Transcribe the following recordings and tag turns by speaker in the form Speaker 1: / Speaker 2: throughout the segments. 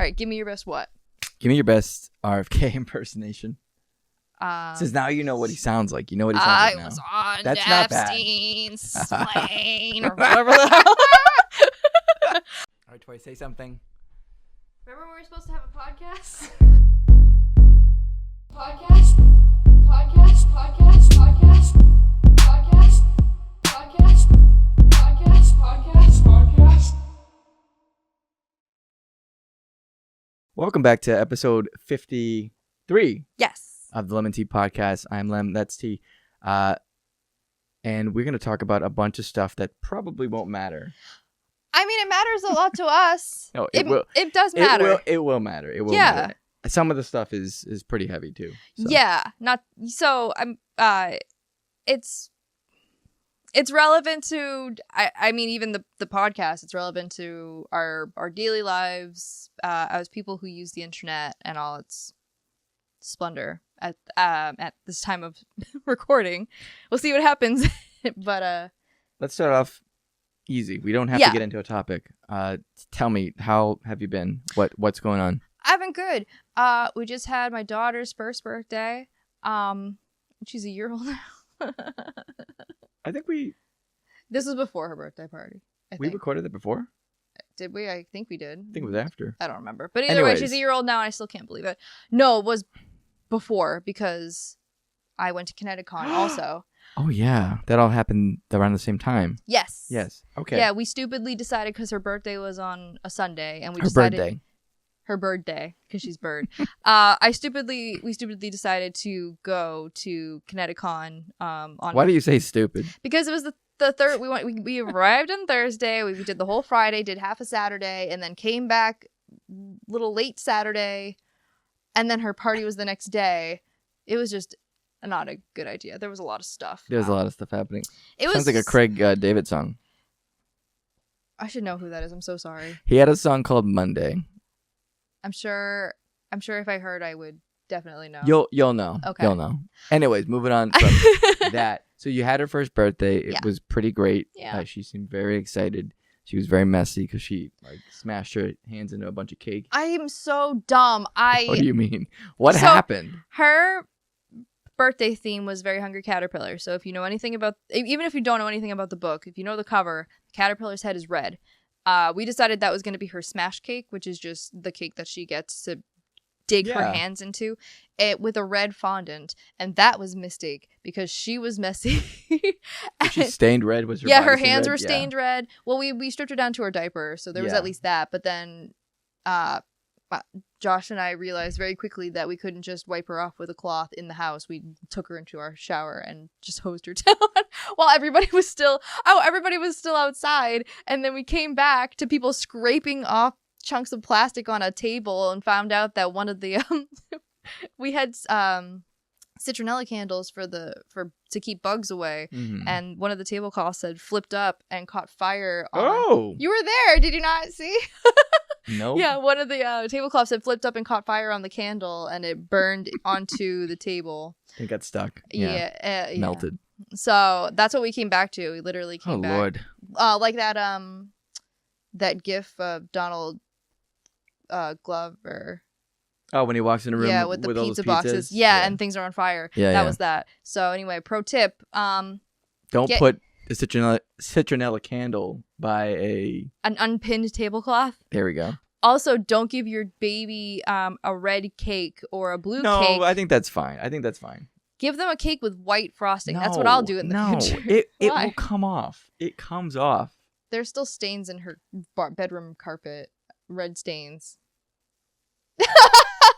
Speaker 1: right, give me your best what?
Speaker 2: Give me your best RFK impersonation. Since now you know what he sounds like. You know what he sounds like now.
Speaker 1: I was on
Speaker 2: That's not bad.
Speaker 1: Epstein's plane or whatever the hell.
Speaker 2: All right, Toy, say something.
Speaker 1: Remember when we were supposed to have a podcast? Podcast.
Speaker 2: Welcome back to episode 53.
Speaker 1: Yes.
Speaker 2: Of the LEM'n'TEA podcast. I'm Lem, that's T. And we're going to talk about a bunch of stuff that probably won't matter.
Speaker 1: I mean, it matters a lot to us.
Speaker 2: No, it will.
Speaker 1: It does matter.
Speaker 2: It will matter. It will matter. Some of the stuff is pretty heavy too. So.
Speaker 1: Yeah, not so. It's relevant to. I mean, even the podcast. It's relevant to our daily lives as people who use the internet and all its splendor at this time of recording. We'll see what happens, but
Speaker 2: let's start off easy. We don't have to get into a topic. Tell me, how have you been? What's going on?
Speaker 1: I've been good. We just had my daughter's first birthday. She's a year old now.
Speaker 2: I think
Speaker 1: This was before her birthday party.
Speaker 2: We recorded it before?
Speaker 1: Did we? I think we did.
Speaker 2: I think it was after.
Speaker 1: I don't remember. But either way, she's a year old now and I still can't believe it. No, it was before because I went to Connecticon also.
Speaker 2: Oh, yeah. That all happened around the same time.
Speaker 1: Yes.
Speaker 2: Yes. Okay.
Speaker 1: Yeah, we stupidly decided because her birthday was on a Sunday and we
Speaker 2: Her
Speaker 1: decided... Her birthday, because she's bird. We stupidly decided to go to Connecticon.
Speaker 2: Why do you say stupid?
Speaker 1: Because it was the third. We arrived on Thursday. We did the whole Friday, did half a Saturday, and then came back a little late Saturday. And then her party was the next day. It was just not a good idea. There was a lot of stuff.
Speaker 2: There's a lot of stuff happening.
Speaker 1: Sounds
Speaker 2: like a Craig David song.
Speaker 1: I should know who that is. I'm so sorry.
Speaker 2: He had a song called Monday.
Speaker 1: I'm sure if I heard, I would definitely know.
Speaker 2: You'll know.
Speaker 1: Okay.
Speaker 2: You'll know. Anyways, moving on from that. So you had her first birthday. It was pretty great.
Speaker 1: Yeah.
Speaker 2: She seemed very excited. She was very messy because she smashed her hands into a bunch of cake.
Speaker 1: I am so dumb.
Speaker 2: What do you mean? What happened?
Speaker 1: Her birthday theme was very Hungry Caterpillar. So if you know anything about, even if you don't know anything about the book, if you know the cover, the caterpillar's head is red. We decided that was going to be her smash cake, which is just the cake that she gets to dig her hands into, with a red fondant, and that was a mistake because she was messy.
Speaker 2: She stained red. Was her
Speaker 1: her hands were stained red. Well, we stripped her down to her diaper, so there was at least that. But then, Josh and I realized very quickly that we couldn't just wipe her off with a cloth in the house. We took her into our shower and just hosed her down while everybody was still outside. And then we came back to people scraping off chunks of plastic on a table and found out that one of the we had citronella candles to keep bugs away, and one of the tablecloths had flipped up and caught fire on. You were there, did you not see?
Speaker 2: No.
Speaker 1: Yeah, one of the tablecloths had flipped up and caught fire on the candle, and it burned onto the table.
Speaker 2: It got stuck.
Speaker 1: Yeah.
Speaker 2: Melted.
Speaker 1: So that's what we came back to. We literally came back.
Speaker 2: Oh, Lord.
Speaker 1: Like that gif of Donald Glover.
Speaker 2: Oh, when he walks in a room
Speaker 1: with the
Speaker 2: all
Speaker 1: pizza
Speaker 2: those
Speaker 1: boxes. Yeah, and things are on fire. That was that. So anyway, pro tip.
Speaker 2: Don't put the citronella candle by
Speaker 1: an unpinned tablecloth.
Speaker 2: There we go.
Speaker 1: Also, don't give your baby a red cake or a blue cake.
Speaker 2: No, I think that's fine.
Speaker 1: Give them a cake with white frosting. That's what I'll do in the future.
Speaker 2: It will come off. It comes off.
Speaker 1: There's still stains in her bedroom carpet. Red stains.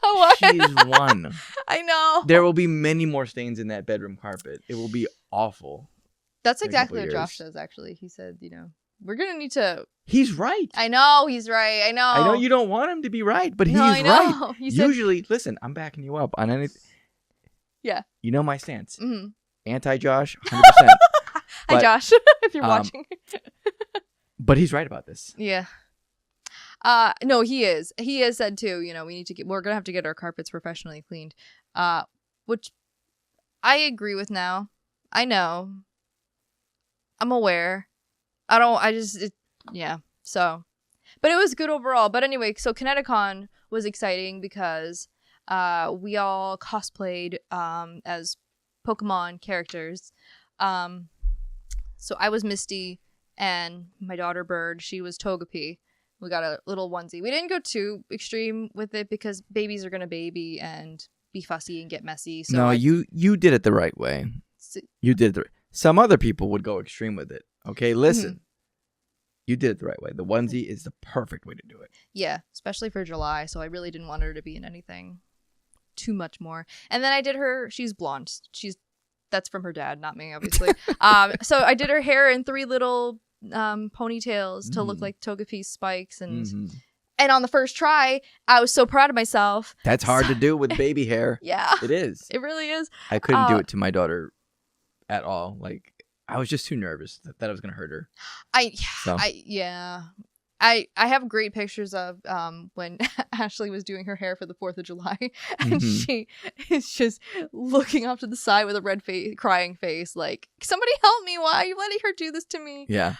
Speaker 1: What?
Speaker 2: She's one.
Speaker 1: I know.
Speaker 2: There will be many more stains in that bedroom carpet. It will be awful.
Speaker 1: That's exactly what Josh says, actually. He said, we're going to need to...
Speaker 2: He's right.
Speaker 1: I know, he's right. I know.
Speaker 2: I know you don't want him to be right, but he's right. Usually, listen, I'm backing you up on anything.
Speaker 1: Yeah.
Speaker 2: You know my stance.
Speaker 1: Mm-hmm.
Speaker 2: Anti-Josh, 100%.
Speaker 1: Hi, Josh, if you're watching.
Speaker 2: But he's right about this.
Speaker 1: Yeah. No, he is. He has said too, we're going to have to get our carpets professionally cleaned. Which I agree with now. I know. I'm aware. So, But it was good overall. But anyway, so Connecticon was exciting because we all cosplayed as Pokemon characters. So I was Misty, and my daughter Bird, she was Togepi. We got a little onesie. We didn't go too extreme with it because babies are gonna baby and be fussy and get messy. So
Speaker 2: no, you did it the right way. You did it. Some other people would go extreme with it. Okay, listen. You did it the right way. The onesie is the perfect way to do it.
Speaker 1: Yeah, especially for July. So I really didn't want her to be in anything too much more. And then I did her. She's blonde. That's from her dad, not me, obviously. So I did her hair in 3 little ponytails to look like Togepi's spikes, and on the first try, I was so proud of myself.
Speaker 2: That's hard to do with baby hair.
Speaker 1: Yeah,
Speaker 2: it is.
Speaker 1: It really is.
Speaker 2: I couldn't do it to my daughter at all. Like, I was just too nervous that I was gonna hurt her.
Speaker 1: I have great pictures of when Ashley was doing her hair for the 4th of July, and she is just looking off to the side with a red face, crying face, like, somebody help me! Why are you letting her do this to me?
Speaker 2: Yeah.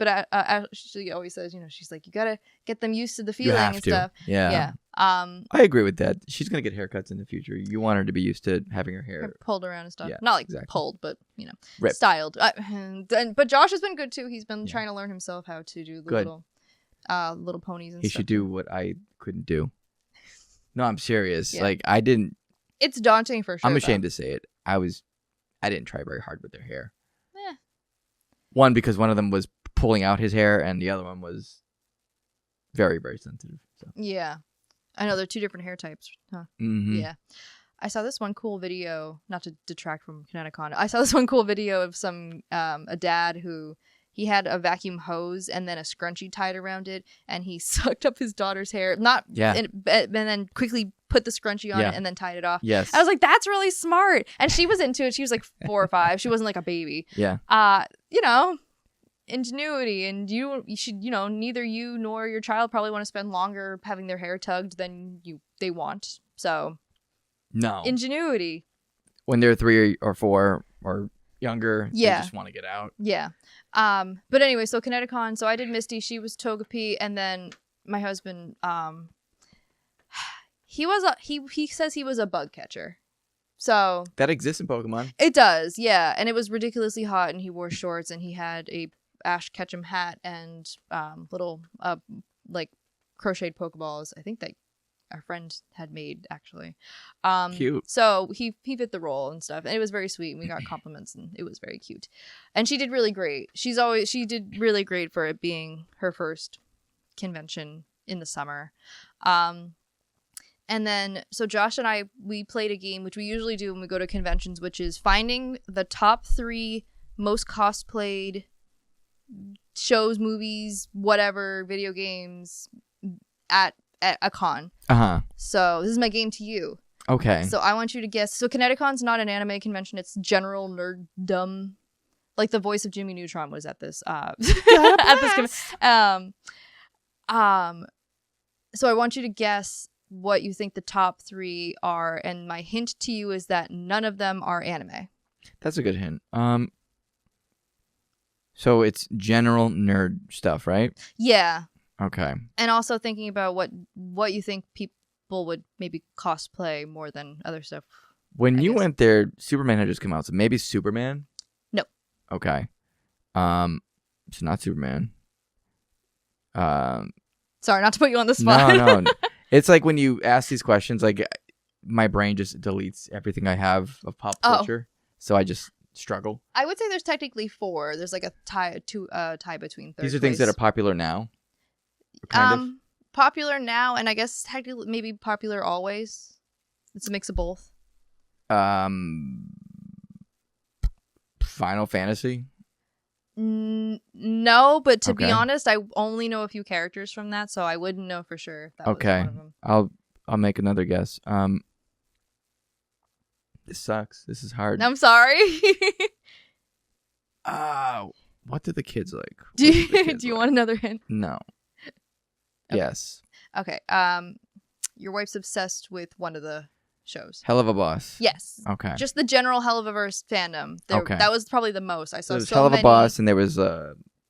Speaker 1: But she always says, she's like, you gotta get them used to the feeling and stuff.
Speaker 2: Yeah.
Speaker 1: Yeah.
Speaker 2: I agree with that. She's gonna get haircuts in the future. You want her to be used to having her hair
Speaker 1: pulled around and stuff.
Speaker 2: Yeah,
Speaker 1: Not like
Speaker 2: exactly.
Speaker 1: pulled, but
Speaker 2: Ripped.
Speaker 1: styled. But Josh has been good too. He's been trying to learn himself how to do the little ponies and stuff.
Speaker 2: He should do what I couldn't do. No, I'm serious.
Speaker 1: Yeah.
Speaker 2: Like, I didn't.
Speaker 1: It's daunting for sure.
Speaker 2: I'm ashamed to say it. I didn't try very hard with their hair.
Speaker 1: Eh.
Speaker 2: One, because one of them was pulling out his hair, and the other one was very, very sensitive. So.
Speaker 1: Yeah. I know they're 2 different hair types. Huh? Yeah. I saw this one cool video, not to detract from Connecticon. I saw this one cool video of a dad who he had a vacuum hose and then a scrunchie tied around it, and he sucked up his daughter's hair. And then quickly put the scrunchie on it and then tied it off.
Speaker 2: Yes.
Speaker 1: I was like, that's really smart. And she was into it. She was like 4 or 5. She wasn't like a baby.
Speaker 2: Yeah.
Speaker 1: Ingenuity, and you should, neither you nor your child probably want to spend longer having their hair tugged than they want. So
Speaker 2: no
Speaker 1: ingenuity
Speaker 2: when they're 3 or 4 or younger.
Speaker 1: Yeah,
Speaker 2: they just want to get out.
Speaker 1: Yeah. But anyway, so Connecticon, so I did Misty, she was Togepi, and then my husband, he says he was a bug catcher. So
Speaker 2: that exists in Pokemon.
Speaker 1: It does, yeah. And it was ridiculously hot, and he wore shorts, and he had a Ash Ketchum hat and little like crocheted Pokeballs. I think that our friend had made, actually.
Speaker 2: Cute.
Speaker 1: So he fit the role and stuff, and it was very sweet, and we got compliments, and it was very cute. And she did really great. She did really great for it being her first convention in the summer. And then, so Josh and I, we played a game, which we usually do when we go to conventions, which is finding the top 3 most cosplayed shows, movies, whatever, video games at a con. So this is my game to you.
Speaker 2: Okay.
Speaker 1: So I want you to guess. So Connecticon's not an anime convention. It's general nerddom. Like the voice of Jimmy Neutron was at this. At this. So I want you to guess what you think the top 3 are, and my hint to you is that none of them are anime.
Speaker 2: That's a good hint. So it's general nerd stuff, right?
Speaker 1: Yeah.
Speaker 2: Okay.
Speaker 1: And also thinking about what you think people would maybe cosplay more than other stuff.
Speaker 2: When you went there, Superman had just come out, so maybe Superman?
Speaker 1: No.
Speaker 2: Okay. So not Superman.
Speaker 1: Sorry, not to put you on the spot.
Speaker 2: No. It's like when you ask these questions, like my brain just deletes everything I have of pop culture. So I just struggle.
Speaker 1: I would say there's technically 4. There's like a tie between third.
Speaker 2: These are things that are popular now.
Speaker 1: Kind of popular now, and I guess technically maybe popular always. It's a mix of both.
Speaker 2: Final Fantasy.
Speaker 1: No, but to be honest, I only know a few characters from that, so I wouldn't know for sure if that was one of them.
Speaker 2: I'll make another guess. This sucks. This is hard.
Speaker 1: I'm sorry.
Speaker 2: What do the kids like?
Speaker 1: Do you want another hint?
Speaker 2: No.
Speaker 1: Okay.
Speaker 2: Yes.
Speaker 1: Okay. Your wife's obsessed with one of the shows.
Speaker 2: Hell of a Boss.
Speaker 1: Yes.
Speaker 2: Okay.
Speaker 1: Just the general Hell of a Verse fandom.
Speaker 2: Okay.
Speaker 1: That was probably the most. I saw
Speaker 2: there was
Speaker 1: so
Speaker 2: Hell of
Speaker 1: many.
Speaker 2: a Boss, and there was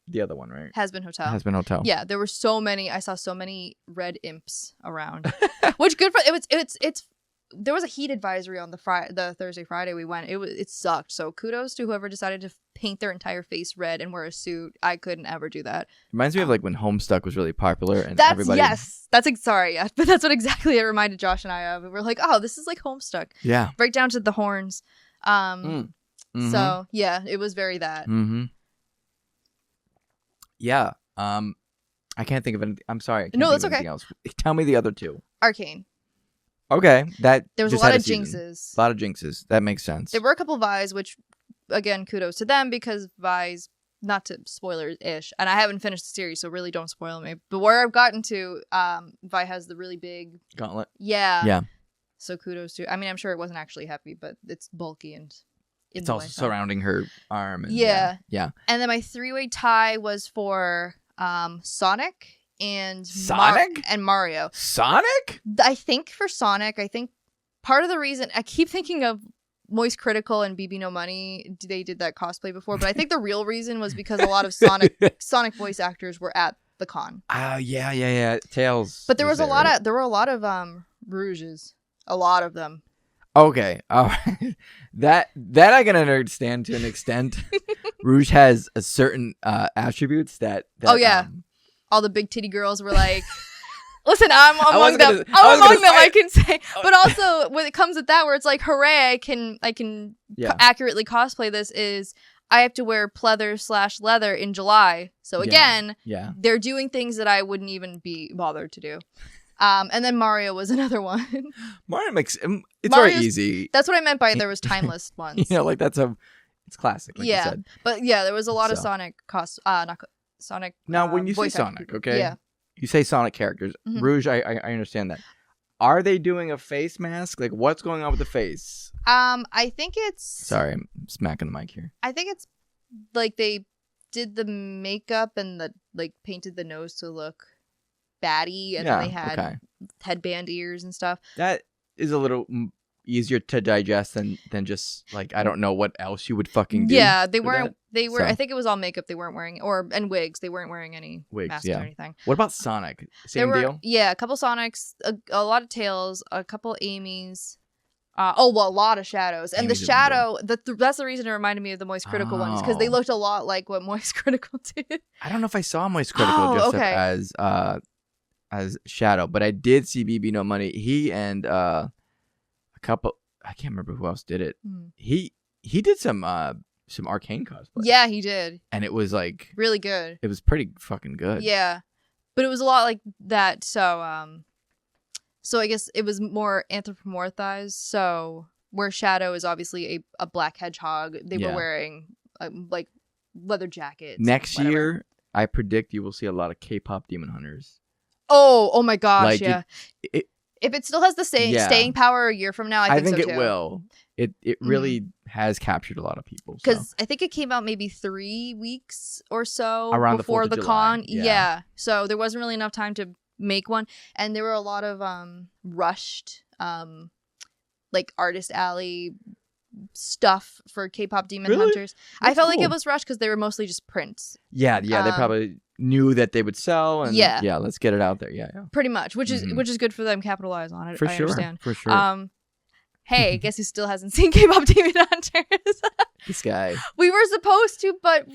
Speaker 2: the other one, right?
Speaker 1: Has Been Hotel.
Speaker 2: Has Been Hotel.
Speaker 1: Yeah, there were so many. I saw so many red imps around, which good for it's. There was a heat advisory on the Thursday Friday we went. It sucked. So kudos to whoever decided to paint their entire face red and wear a suit. I couldn't ever do that.
Speaker 2: Reminds me of like when Homestuck was really popular and
Speaker 1: that's
Speaker 2: everybody.
Speaker 1: Yes, that's sorry, yeah, but that's what exactly it reminded Josh and I of. We're like, oh, this is like Homestuck.
Speaker 2: Yeah.
Speaker 1: Right down to the horns.
Speaker 2: Mm-hmm.
Speaker 1: So yeah, it was very that.
Speaker 2: Mm-hmm. Yeah. I can't think of anything. I'm sorry. I can't
Speaker 1: No,
Speaker 2: think
Speaker 1: that's
Speaker 2: of
Speaker 1: okay.
Speaker 2: anything else. Tell me the other two.
Speaker 1: Arcane.
Speaker 2: Okay, that
Speaker 1: There was a
Speaker 2: just
Speaker 1: lot
Speaker 2: had
Speaker 1: of
Speaker 2: season.
Speaker 1: jinxes.
Speaker 2: A lot of jinxes. That makes sense.
Speaker 1: There were a couple of Vi's, which, again, kudos to them because Vi's, not to spoilers-ish, and I haven't finished the series, so really don't spoil me. But where I've gotten to, Vi has the really big...
Speaker 2: Gauntlet.
Speaker 1: Yeah.
Speaker 2: Yeah.
Speaker 1: So kudos to... I mean, I'm sure it wasn't actually heavy, but it's bulky and...
Speaker 2: It's also surrounding her arm. And,
Speaker 1: yeah.
Speaker 2: Yeah.
Speaker 1: And then my three-way tie was for Sonic and...
Speaker 2: Sonic?
Speaker 1: And Mario.
Speaker 2: Sonic?
Speaker 1: I think for Sonic, part of the reason... I keep thinking of Moist Critical and BB No Money, they did that cosplay before, but I think the real reason was because a lot of Sonic voice actors were at the con.
Speaker 2: Oh, yeah. Tails.
Speaker 1: But there were a lot of Rouges. A lot of them.
Speaker 2: Okay. That I can understand to an extent. Rouge has a certain attributes that
Speaker 1: oh yeah. All the big titty girls were like listen, I'm among them. I can say. But also, when it comes with that, where it's like, hooray, I can accurately cosplay this. Is I have to wear pleather/leather in July. So again, they're doing things that I wouldn't even be bothered to do. And then Mario was another one.
Speaker 2: Mario makes it's very easy.
Speaker 1: That's what I meant by there was timeless ones.
Speaker 2: Like it's classic. Like you said.
Speaker 1: But yeah, there was a lot of Sonic not Sonic.
Speaker 2: Now, when you say Sonic,
Speaker 1: actor.
Speaker 2: okay,
Speaker 1: yeah.
Speaker 2: You say Sonic characters.
Speaker 1: Mm-hmm.
Speaker 2: Rouge, I understand that. Are they doing a face mask? Like, what's going on with the face?
Speaker 1: I think it's...
Speaker 2: Sorry, I'm smacking the mic here.
Speaker 1: I think it's, like, they did the makeup and painted the nose to look batty, and then they had headband ears and stuff.
Speaker 2: That is a little easier to digest than just, like, I don't know what else you would fucking do.
Speaker 1: Yeah, they weren't... They were. So. I think it was all makeup. They weren't wearing, and wigs. They weren't wearing any masks or anything.
Speaker 2: What about Sonic? Same deal.
Speaker 1: Yeah, a couple Sonics, a lot of Tails, a couple Amy's. A lot of Shadows, and
Speaker 2: Amy's
Speaker 1: the Shadow. That's the reason it reminded me of the Moist Critical ones because they looked a lot like what Moist Critical did.
Speaker 2: I don't know if I saw Moist Critical dressed up as Shadow, but I did see BB No Money. He and a couple. I can't remember who else did it. Mm. He did some Arcane cosplay.
Speaker 1: Yeah, he did.
Speaker 2: And it was like
Speaker 1: really good.
Speaker 2: It was pretty fucking good.
Speaker 1: Yeah. But it was a lot like that, so I guess it was more anthropomorphized. So where Shadow is obviously a black hedgehog, they were wearing like leather jackets.
Speaker 2: Next year, I predict you will see a lot of K-pop demon hunters.
Speaker 1: Oh my gosh,
Speaker 2: like
Speaker 1: yeah. If it still has the same staying power a year from now, I think so too.
Speaker 2: It will. It really has captured a lot of people.
Speaker 1: Because I think it came out maybe 3 weeks or so
Speaker 2: around
Speaker 1: before the con.
Speaker 2: Yeah.
Speaker 1: So there wasn't really enough time to make one. And there were a lot of rushed like artist alley stuff for K-pop demon hunters. I felt like it was rushed because they were mostly just prints.
Speaker 2: Yeah, they probably knew that they would sell and let's get it out there. Yeah.
Speaker 1: Pretty much, which is good for them, capitalize on it.
Speaker 2: For sure.
Speaker 1: Understand.
Speaker 2: For sure.
Speaker 1: Hey, guess who still hasn't seen K-pop demon hunters?
Speaker 2: This guy.
Speaker 1: We were supposed to, but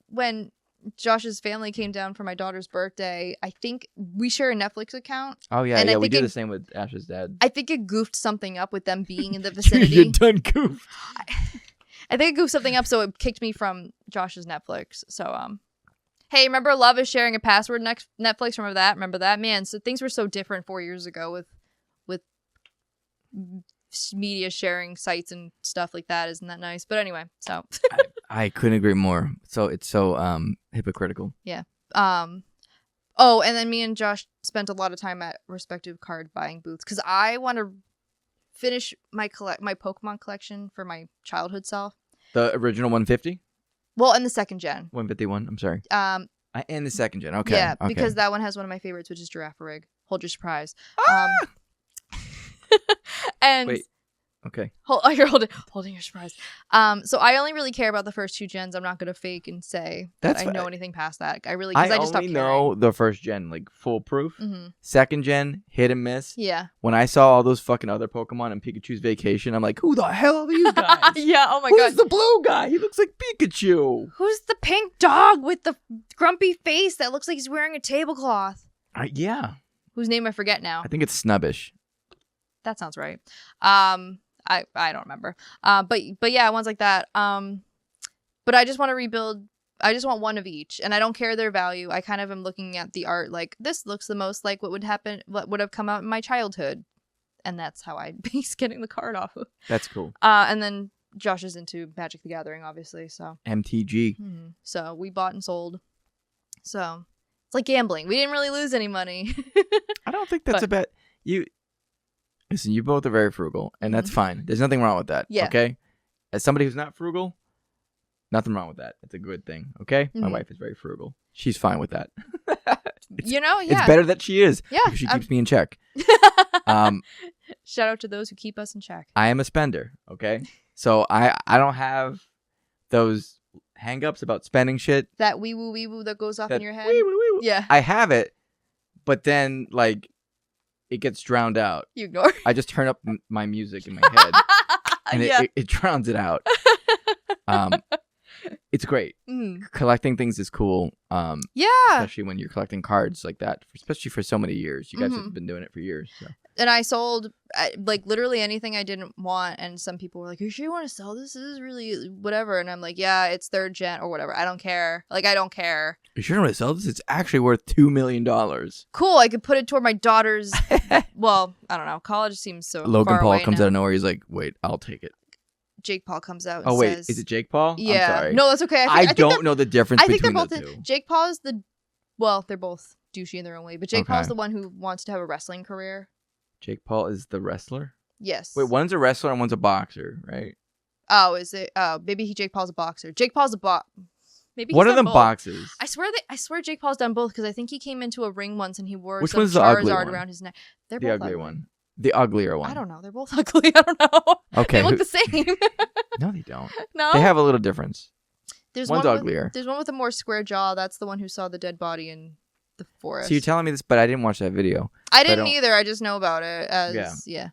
Speaker 1: when Josh's family came down for my daughter's birthday, I think we share a Netflix account.
Speaker 2: Oh yeah, we do the same with Ash's dad.
Speaker 1: I think it goofed something up with them being in the vicinity.
Speaker 2: You're done goofed.
Speaker 1: I think it goofed something up, so it kicked me from Josh's Netflix. So hey, remember Love is sharing a password Netflix? Remember that? Man, so things were so different 4 years ago with media sharing sites and stuff like that. Isn't that nice? But anyway, so
Speaker 2: I couldn't agree more. So it's so hypocritical.
Speaker 1: Yeah. Oh, and then me and Josh spent a lot of time at respective card buying booths because I want to finish my Pokemon collection for my childhood self.
Speaker 2: The original 150?
Speaker 1: Well, and the second gen.
Speaker 2: 151. I'm sorry. And the second gen. Okay.
Speaker 1: Yeah,
Speaker 2: okay.
Speaker 1: because that one has one of my favorites, which is Girafarig. Hold your surprise. And
Speaker 2: wait, Okay.
Speaker 1: You're holding your surprise. So I only really care about the first 2 gens. I'm not gonna fake and say that I know anything past that. I just
Speaker 2: only know the first gen, like foolproof.
Speaker 1: Mm-hmm.
Speaker 2: Second gen, hit and miss.
Speaker 1: Yeah.
Speaker 2: When I saw all those fucking other Pokemon in Pikachu's Vacation, I'm like, who the hell are these guys?
Speaker 1: Yeah. Oh my god.
Speaker 2: Who's the blue guy? He looks like Pikachu.
Speaker 1: Who's the pink dog with the grumpy face that looks like he's wearing a tablecloth?
Speaker 2: Yeah.
Speaker 1: Whose name I forget now.
Speaker 2: I think it's Snubbish.
Speaker 1: That sounds right. I don't remember. But yeah, ones like that. But I just want to rebuild. I just want one of each, and I don't care their value. I kind of am looking at the art like this looks the most like what would have come out in my childhood, and that's how I base getting the card off of.
Speaker 2: That's cool.
Speaker 1: And then Josh is into Magic the Gathering, obviously. So
Speaker 2: MTG.
Speaker 1: Mm-hmm. So we bought and sold. So it's like gambling. We didn't really lose any money.
Speaker 2: I don't think that's a bet. Listen, you both are very frugal, and that's fine. There's nothing wrong with that. Yeah. Okay? As somebody who's not frugal, nothing wrong with that. It's a good thing. Okay? Mm-hmm. My wife is very frugal. She's fine with that. It's better that she is. Yeah. Because she keeps me in check.
Speaker 1: Shout out to those who keep us in check.
Speaker 2: I am a spender. Okay? So I don't have those hang-ups about spending shit.
Speaker 1: That wee-woo that goes off in your head? Wee-woo. Yeah.
Speaker 2: I have it, but then, like, it gets drowned out.
Speaker 1: You ignore it.
Speaker 2: I just turn up my music in my head, and it drowns it out. It's great. Collecting things is cool. Especially when you're collecting cards like that, especially for so many years. You guys have been doing it for years. So.
Speaker 1: And I sold like literally anything I didn't want, and some people were like, "Are you sure you want to sell this? This is really whatever." And I'm like, "Yeah, it's 3rd gen or whatever. I don't care. Like, I don't care."
Speaker 2: You sure you want to sell this? It's actually worth $2 million.
Speaker 1: Cool. I could put it toward my daughter's. Well, I don't know. College seems so.
Speaker 2: Logan
Speaker 1: far
Speaker 2: Paul
Speaker 1: away
Speaker 2: comes
Speaker 1: now.
Speaker 2: out of nowhere. He's like, "Wait, I'll take it."
Speaker 1: Jake Paul comes out.
Speaker 2: And says, is it Jake Paul?
Speaker 1: Yeah.
Speaker 2: I'm sorry.
Speaker 1: No, that's okay.
Speaker 2: I don't know the difference between the two.
Speaker 1: Jake Paul is they're both douchey in their own way, but Jake Paul is the one who wants to have a wrestling career.
Speaker 2: Jake Paul is the wrestler?
Speaker 1: Yes.
Speaker 2: Wait, one's a wrestler and one's a boxer, right?
Speaker 1: Oh, is it? Oh, maybe Jake Paul's a boxer. Jake Paul's a Maybe
Speaker 2: one of them boxes.
Speaker 1: I swear Jake Paul's done both because I think he came into a ring once and he wore
Speaker 2: Which
Speaker 1: some
Speaker 2: one's the ugly
Speaker 1: Charizard
Speaker 2: one?
Speaker 1: around his neck. They're
Speaker 2: the
Speaker 1: both
Speaker 2: ugly one. The uglier one.
Speaker 1: I don't know. They're both ugly. I don't know.
Speaker 2: Okay.
Speaker 1: They look the same.
Speaker 2: No, they don't.
Speaker 1: No?
Speaker 2: They have a little difference. One's uglier.
Speaker 1: There's one with a more square jaw. That's the one who saw the dead body in the forest.
Speaker 2: So you're telling me this, but I didn't watch that video.
Speaker 1: I didn't either. I just know about it. Yeah.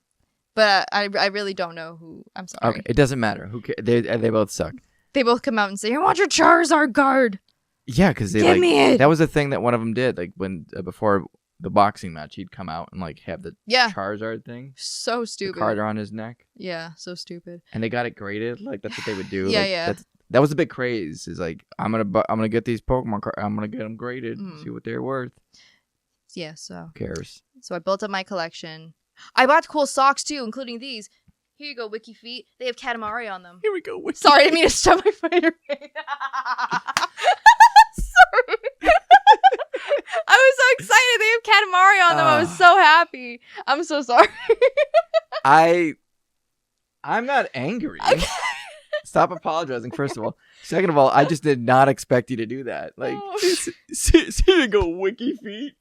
Speaker 1: But I really don't know who. I'm sorry.
Speaker 2: Okay. It doesn't matter. Who cares? They both suck.
Speaker 1: They both come out and say, "I want your Charizard guard."
Speaker 2: Yeah, because they
Speaker 1: Give me it.
Speaker 2: That was the thing that one of them did. Like when before the boxing match, he'd come out and like have the Charizard thing.
Speaker 1: So stupid.
Speaker 2: The card around his neck.
Speaker 1: Yeah, so stupid.
Speaker 2: And they got it graded. Like that's what they would do.
Speaker 1: Yeah.
Speaker 2: That was a big craze. Is like I'm gonna get these Pokemon cards. I'm gonna get them graded. See what they're worth.
Speaker 1: Yeah. So.
Speaker 2: Who cares?
Speaker 1: So I built up my collection. I bought cool socks too, including these. Here you go, Wiki Feet. They have Katamari on them.
Speaker 2: Here we go, Wiki.
Speaker 1: Sorry, I didn't mean to shove my foot in your face. Sorry. I was so excited. They have Katamari on them. I was so happy. I'm so sorry.
Speaker 2: I'm not angry. Okay. Stop apologizing, first of all. Second of all, I just did not expect you to do that. Like, here you go, Wiki Feet.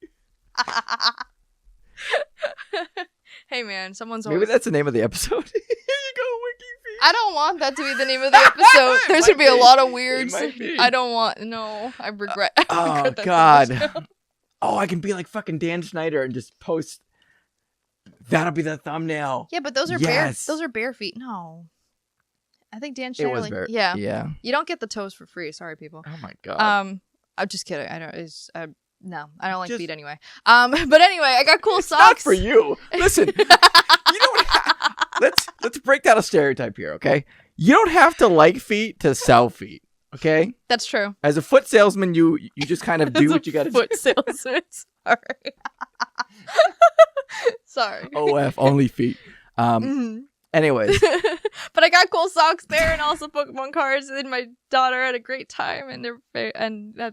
Speaker 1: Hey, man, someone's
Speaker 2: Maybe that's the name of the episode. Here you go, Wiki Feet.
Speaker 1: I don't want that to be the name of the episode. There's going to be a lot of weirds. I don't want... No, I regret...
Speaker 2: Oh, God. Oh, I can be like fucking Dan Schneider and just post... That'll be the thumbnail.
Speaker 1: Yeah, but those are bare feet. No. I think Dan Schneider...
Speaker 2: It was bare.
Speaker 1: Yeah. You don't get the toes for free. Sorry, people.
Speaker 2: Oh, my God.
Speaker 1: I'm just kidding. I don't... No, I don't like feet anyway. But anyway, I got cool socks.
Speaker 2: Not for you. Listen, you don't let's break down a stereotype here, okay? You don't have to like feet to sell feet, okay?
Speaker 1: That's true.
Speaker 2: As a foot salesman, you just kind of do what you got to do.
Speaker 1: Foot salesman. Sorry.
Speaker 2: OF, only feet. Anyways.
Speaker 1: But I got cool socks there and also Pokemon cards, and my daughter had a great time, and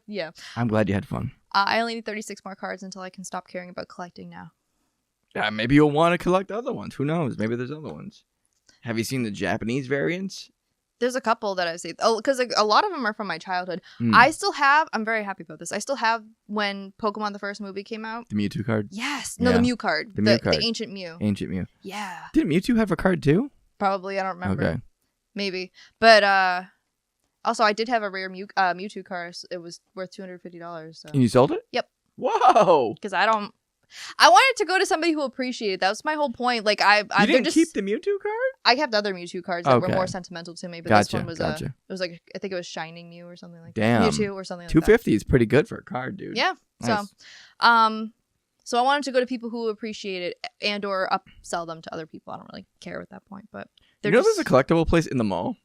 Speaker 1: yeah.
Speaker 2: I'm glad you had fun.
Speaker 1: I only need 36 more cards until I can stop caring about collecting now.
Speaker 2: Yeah, maybe you'll want to collect other ones. Who knows? Maybe there's other ones. Have you seen the Japanese variants?
Speaker 1: There's a couple that I've seen. Oh, because a lot of them are from my childhood. I still have... I'm very happy about this. I still have when Pokemon the first movie came out.
Speaker 2: The Mewtwo card?
Speaker 1: Yes. No, the Mew card. The Ancient Mew.
Speaker 2: Ancient Mew.
Speaker 1: Yeah.
Speaker 2: Didn't Mewtwo have a card too?
Speaker 1: Probably. I don't remember.
Speaker 2: Okay.
Speaker 1: Maybe. But also, I did have a rare Mewtwo card. It was worth $250. So.
Speaker 2: And you sold it?
Speaker 1: Yep.
Speaker 2: Whoa.
Speaker 1: Because I wanted to go to somebody who appreciated it. That was my whole point. Like
Speaker 2: you didn't keep the Mewtwo card?
Speaker 1: I kept other Mewtwo cards that were more sentimental to me, but this one was it was like I think it was Shining Mew or something like that. Mewtwo or something like that.
Speaker 2: $250 is pretty good for a card, dude.
Speaker 1: Yeah. Nice. So I wanted to go to people who appreciate it and or upsell them to other people. I don't really care at that point, but
Speaker 2: there's a collectible place in the mall?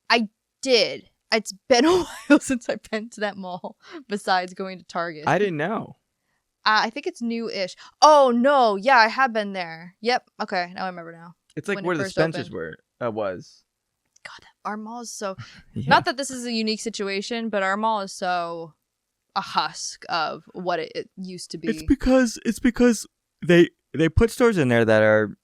Speaker 1: I did. It's been a while since I've been to that mall besides going to Target.
Speaker 2: I didn't know.
Speaker 1: I think it's new-ish. Oh, no. Yeah, I have been there. Yep. Okay. Now I remember now.
Speaker 2: It's like where the Spencers was.
Speaker 1: God, our mall is so... Yeah. Not that this is a unique situation, but our mall is so a husk of what it used to be.
Speaker 2: It's because they put stores in there that are...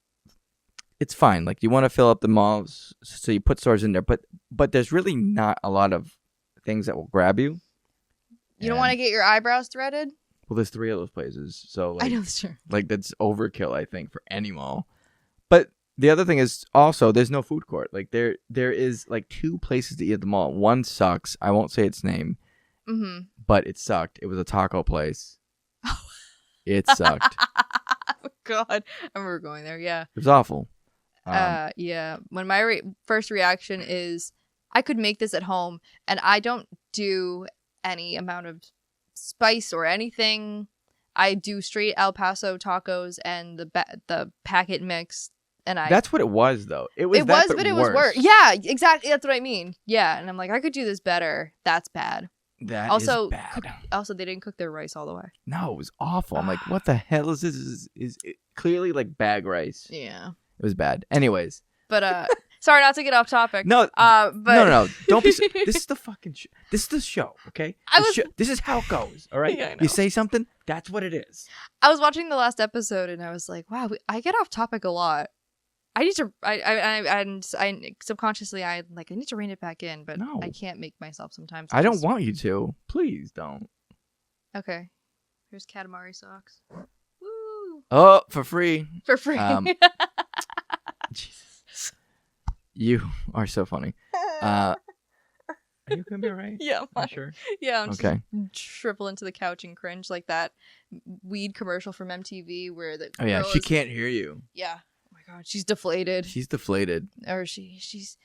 Speaker 2: It's fine. Like, you want to fill up the malls, so you put stores in there. But there's really not a lot of things that will grab you.
Speaker 1: You don't want to get your eyebrows threaded?
Speaker 2: Well, there's 3 of those places, so like,
Speaker 1: I know that's true.
Speaker 2: Like that's overkill, I think, for any mall. But the other thing is also there's no food court. Like there is like 2 places to eat at the mall. One sucks. I won't say its name, but it sucked. It was a taco place. It sucked.
Speaker 1: Oh, God, I remember going there. Yeah,
Speaker 2: it was awful.
Speaker 1: Yeah. When my first reaction is, I could make this at home, and I don't do any amount of spice or anything. I do straight El Paso tacos and the packet mix, and that's
Speaker 2: what it was though. It was
Speaker 1: worse. Yeah, exactly. That's what I mean. Yeah, and I'm like, I could do this better. That's bad.
Speaker 2: That also is bad.
Speaker 1: Also, they didn't cook their rice all the way.
Speaker 2: No, it was awful. I'm like, what the hell is this? Is it clearly like bag rice?
Speaker 1: Yeah,
Speaker 2: it was bad. Anyways,
Speaker 1: but sorry, not to get off topic.
Speaker 2: No, but no. Don't be. This is the fucking. This is the show, okay? This is how it goes. All right. Yeah, you say something, that's what it is.
Speaker 1: I was watching the last episode and I was like, wow, I get off topic a lot. I need to. I subconsciously I need to rein it back in, but no. I can't make myself sometimes.
Speaker 2: I don't want you to. Please don't.
Speaker 1: Okay. Here's Katamari socks. Woo!
Speaker 2: Oh, for free.
Speaker 1: For free.
Speaker 2: Jesus. You are so funny. Are you gonna be alright?
Speaker 1: Yeah,
Speaker 2: I'm sure.
Speaker 1: Yeah, I'm okay. Just shrivel into the couch and cringe like that weed commercial from MTV where the
Speaker 2: she can't hear you.
Speaker 1: Yeah. Oh my God, she's deflated.
Speaker 2: She's deflated.
Speaker 1: Or she's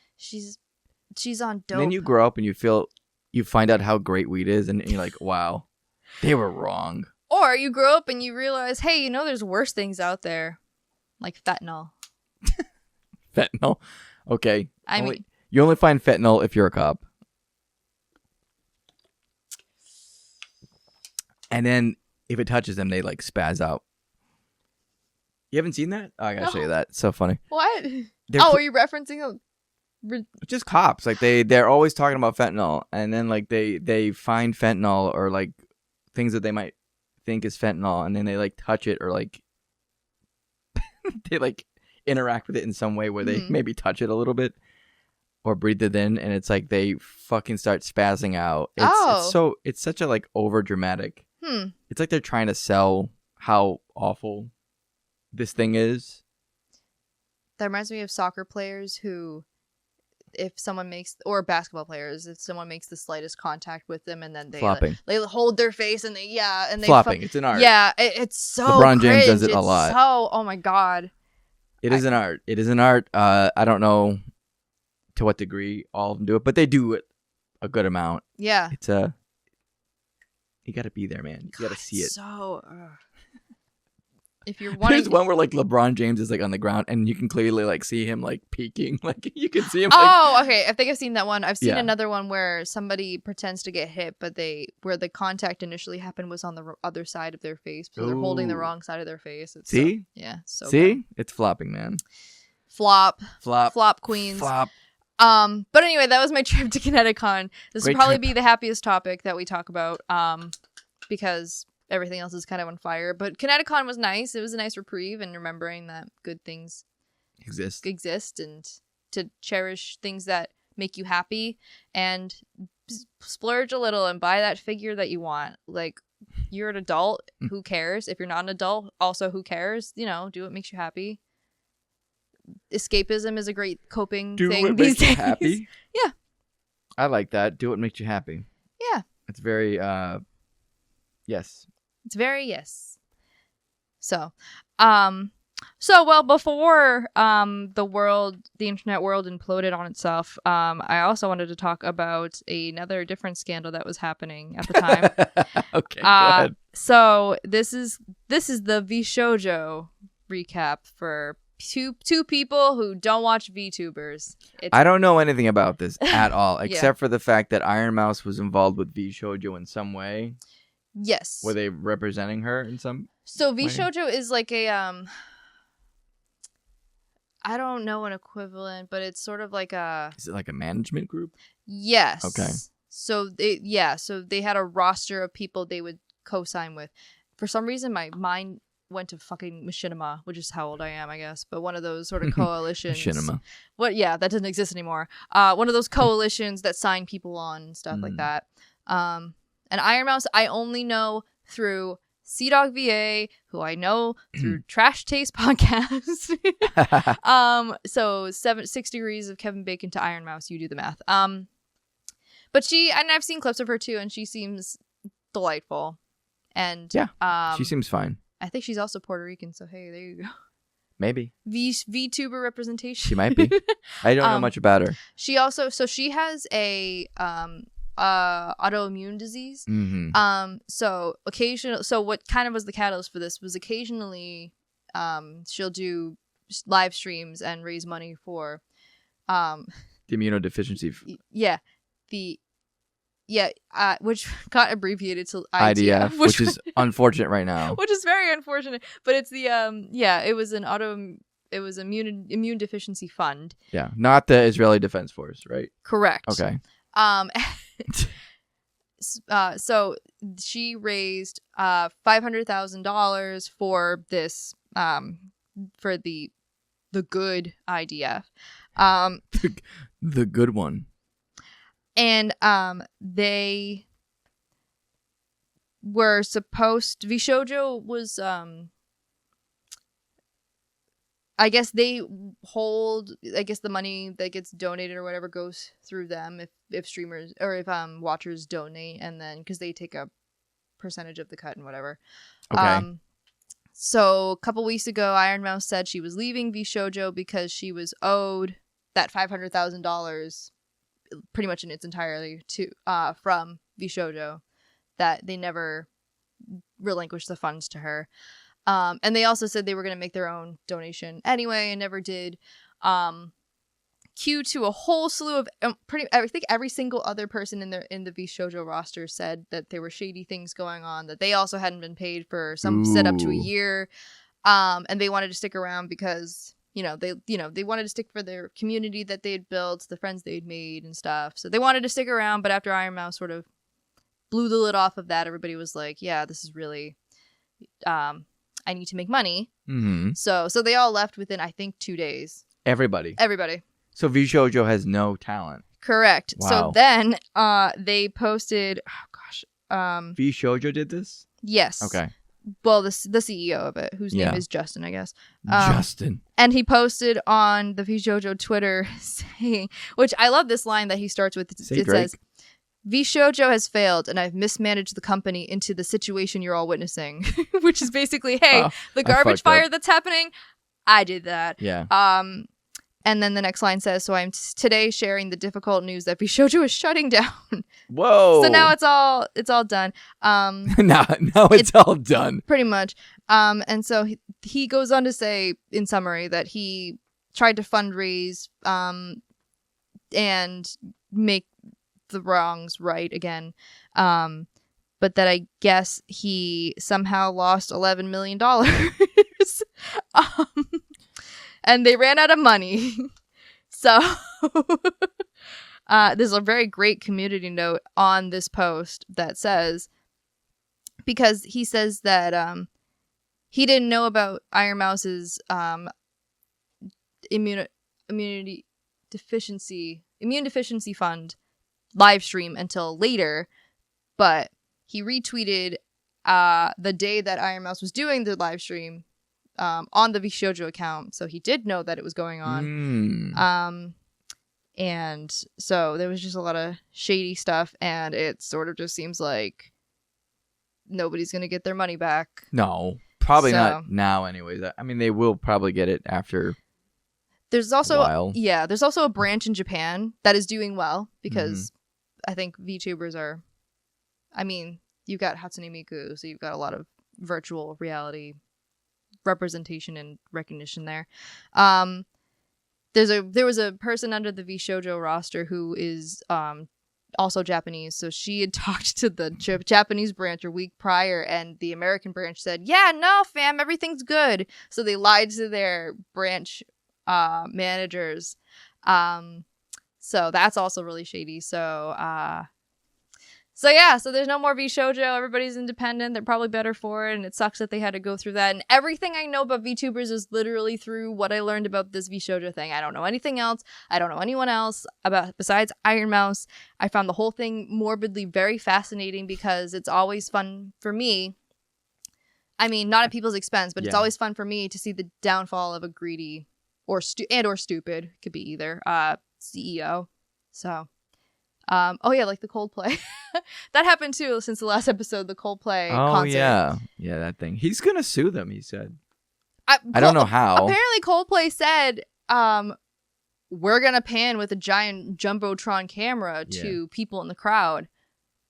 Speaker 1: on dope.
Speaker 2: And then you grow up and you find out how great weed is, and you're like, wow, they were wrong.
Speaker 1: Or you grow up and you realize, hey, there's worse things out there, like fentanyl.
Speaker 2: Fentanyl. Okay. You only find fentanyl if you're a cop. And then if it touches them, they like spaz out. You haven't seen that? Oh, I gotta show you that. It's so funny.
Speaker 1: What? Are you referencing
Speaker 2: just cops? Like they're always talking about fentanyl, and then like they find fentanyl or like things that they might think is fentanyl, and then they like touch it or like they like interact with it in some way where they maybe touch it a little bit or breathe it in, and it's like they fucking start spazzing out. It's such a like over dramatic. It's like they're trying to sell how awful this thing is.
Speaker 1: That reminds me of soccer players who, if someone makes, or basketball players, if someone makes the slightest contact with them, and then they hold their face and they
Speaker 2: flopping. It's an art.
Speaker 1: Yeah, it's so
Speaker 2: LeBron James
Speaker 1: cringe.
Speaker 2: does it a lot.
Speaker 1: Oh my God.
Speaker 2: It is an art. It is an art. I don't know to what degree all of them do it, but they do it a good amount.
Speaker 1: Yeah.
Speaker 2: It's you got to be there, man. You got to see it.
Speaker 1: So, if you're wanting,
Speaker 2: there's one where like LeBron James is like on the ground, and you can clearly like see him like peeking. Like you can see him.
Speaker 1: Okay. I think I've seen that one. I've seen another one where somebody pretends to get hit, but where the contact initially happened was on the other side of their face, so they're holding the wrong side of their face.
Speaker 2: See?
Speaker 1: So
Speaker 2: see?
Speaker 1: bad.
Speaker 2: It's flopping, man.
Speaker 1: Flop queens.
Speaker 2: Flop.
Speaker 1: But anyway, that was my trip to Connecticon. This will probably be the happiest topic that we talk about, because everything else is kind of on fire. But Connecticon was nice. It was a nice reprieve, and remembering that good things exist, and to cherish things that make you happy, and splurge a little and buy that figure that you want. Like, you're an adult, who cares? If you're not an adult, also who cares? Do what makes you happy. escapism is a great coping
Speaker 2: Do
Speaker 1: thing
Speaker 2: what
Speaker 1: these
Speaker 2: makes you
Speaker 1: days.
Speaker 2: happy.
Speaker 1: Yeah.
Speaker 2: I like that. Do what makes you happy.
Speaker 1: Yeah.
Speaker 2: It's very, yes.
Speaker 1: It's very yes. So, well, before the internet world imploded on itself, I also wanted to talk about another different scandal that was happening at the time.
Speaker 2: Okay, go ahead.
Speaker 1: So this is the VShoujo recap for two people who don't watch VTubers.
Speaker 2: I don't know anything about this at all, except for the fact that Iron Mouse was involved with VShoujo in some way.
Speaker 1: Yes.
Speaker 2: Were they representing her in some
Speaker 1: So
Speaker 2: way?
Speaker 1: VShoujo is like a I don't know an equivalent, but it's sort of like a...
Speaker 2: Is it like a management group?
Speaker 1: Yes.
Speaker 2: Okay.
Speaker 1: So they had a roster of people they would co-sign with. For some reason, my mind went to fucking machinima, which is how old I am, I guess. But one of those sort of coalitions.
Speaker 2: Machinima.
Speaker 1: That doesn't exist anymore. One of those coalitions that sign people on and stuff like that. And Iron Mouse, I only know through CDog VA, who I know through Trash Taste podcast. So 6 degrees of Kevin Bacon to Iron Mouse, you do the math. But and I've seen clips of her too, and she seems delightful. And
Speaker 2: she seems fine.
Speaker 1: I think she's also Puerto Rican, so hey, there you go.
Speaker 2: Maybe.
Speaker 1: VTuber representation.
Speaker 2: She might be. I don't know much about her.
Speaker 1: She has a autoimmune disease.
Speaker 2: Mm-hmm.
Speaker 1: So what kind of was the catalyst for this was occasionally she'll do live streams and raise money for
Speaker 2: the immunodeficiency.
Speaker 1: Which got abbreviated to
Speaker 2: IDF, which is unfortunate right now.
Speaker 1: Which is very unfortunate, but it's the it was immune deficiency fund.
Speaker 2: Yeah, not the Israeli Defense Force, right?
Speaker 1: Correct.
Speaker 2: Okay.
Speaker 1: So she raised $500,000 for this for the good IDF.
Speaker 2: The good one.
Speaker 1: And they were supposed VShoujo was I guess they hold the money that gets donated or whatever goes through them if streamers or if watchers donate, and then because they take a percentage of the cut and whatever.
Speaker 2: Okay.
Speaker 1: So a couple weeks ago, Iron Mouse said she was leaving VShoujo because she was owed that $500,000 pretty much in its entirety to from VShoujo, that they never relinquished the funds to her. And they also said they were going to make their own donation anyway and never did. Cue to a whole slew of I think every single other person in the VShoujo roster said that there were shady things going on, that they also hadn't been paid for some set up to a year. And they wanted to stick around because they wanted to stick for their community that they had built, the friends they'd made and stuff. So they wanted to stick around, but after Iron Mouse sort of blew the lid off of that, everybody was like, yeah, this is really, I need to make money.
Speaker 2: Mm-hmm.
Speaker 1: So they all left within, I think, 2 days.
Speaker 2: Everybody.
Speaker 1: So
Speaker 2: VShoujo has no talent.
Speaker 1: Correct.
Speaker 2: Wow.
Speaker 1: So then they posted,
Speaker 2: VShoujo did this?
Speaker 1: Yes.
Speaker 2: Okay.
Speaker 1: Well, the CEO of it, whose name is Justin, I guess.
Speaker 2: Justin.
Speaker 1: And he posted on the VShoujo Twitter saying, which I love this line that he starts with. It says, VShoujo has failed, and I've mismanaged the company into the situation you're all witnessing. Which is basically, hey, the garbage fire that's happening, I did that.
Speaker 2: Yeah.
Speaker 1: And then the next line says, so I'm today sharing the difficult news that VShoujo is shutting down.
Speaker 2: Whoa.
Speaker 1: So now it's all done.
Speaker 2: now it's all done.
Speaker 1: Pretty much. And so he goes on to say, in summary, that he tried to fundraise and make the wrongs right again. But that I guess he somehow lost $11 million. And they ran out of money. So there's a very great community note on this post that says, because he says that he didn't know about Iron Mouse's immune deficiency fund live stream until later, but he retweeted the day that Iron Mouse was doing the live stream on the Vshoujo account, so he did know that it was going on. And so there was just a lot of shady stuff, and it sort of just seems like nobody's gonna get their money back.
Speaker 2: No, probably not now. Anyways, I mean, they will probably get it after.
Speaker 1: There's also there's also a branch in Japan that is doing well because I think VTubers are. I mean, you've got Hatsune Miku, so you've got a lot of virtual reality representation and recognition there. There was a person under the Vshoujo roster who is also Japanese, so she had talked to the Japanese branch a week prior, and the American branch said, "Yeah, no, fam, everything's good." So they lied to their branch managers. So that's also really shady. So there's no more Vshoujo. Everybody's independent. They're probably better for it, and it sucks that they had to go through that. And everything I know about VTubers is literally through what I learned about this Vshoujo thing. I don't know anything else. I don't know anyone else besides Iron Mouse. I found the whole thing morbidly very fascinating because it's always fun for me. I mean, not at people's expense, but it's always fun for me to see the downfall of a greedy or stupid, could be either, CEO. So... like the Coldplay. That happened too since the last episode, the Coldplay concert.
Speaker 2: Yeah, that thing. He's gonna sue them, he said. I don't know how.
Speaker 1: Apparently Coldplay said, we're gonna pan with a giant Jumbotron camera to people in the crowd.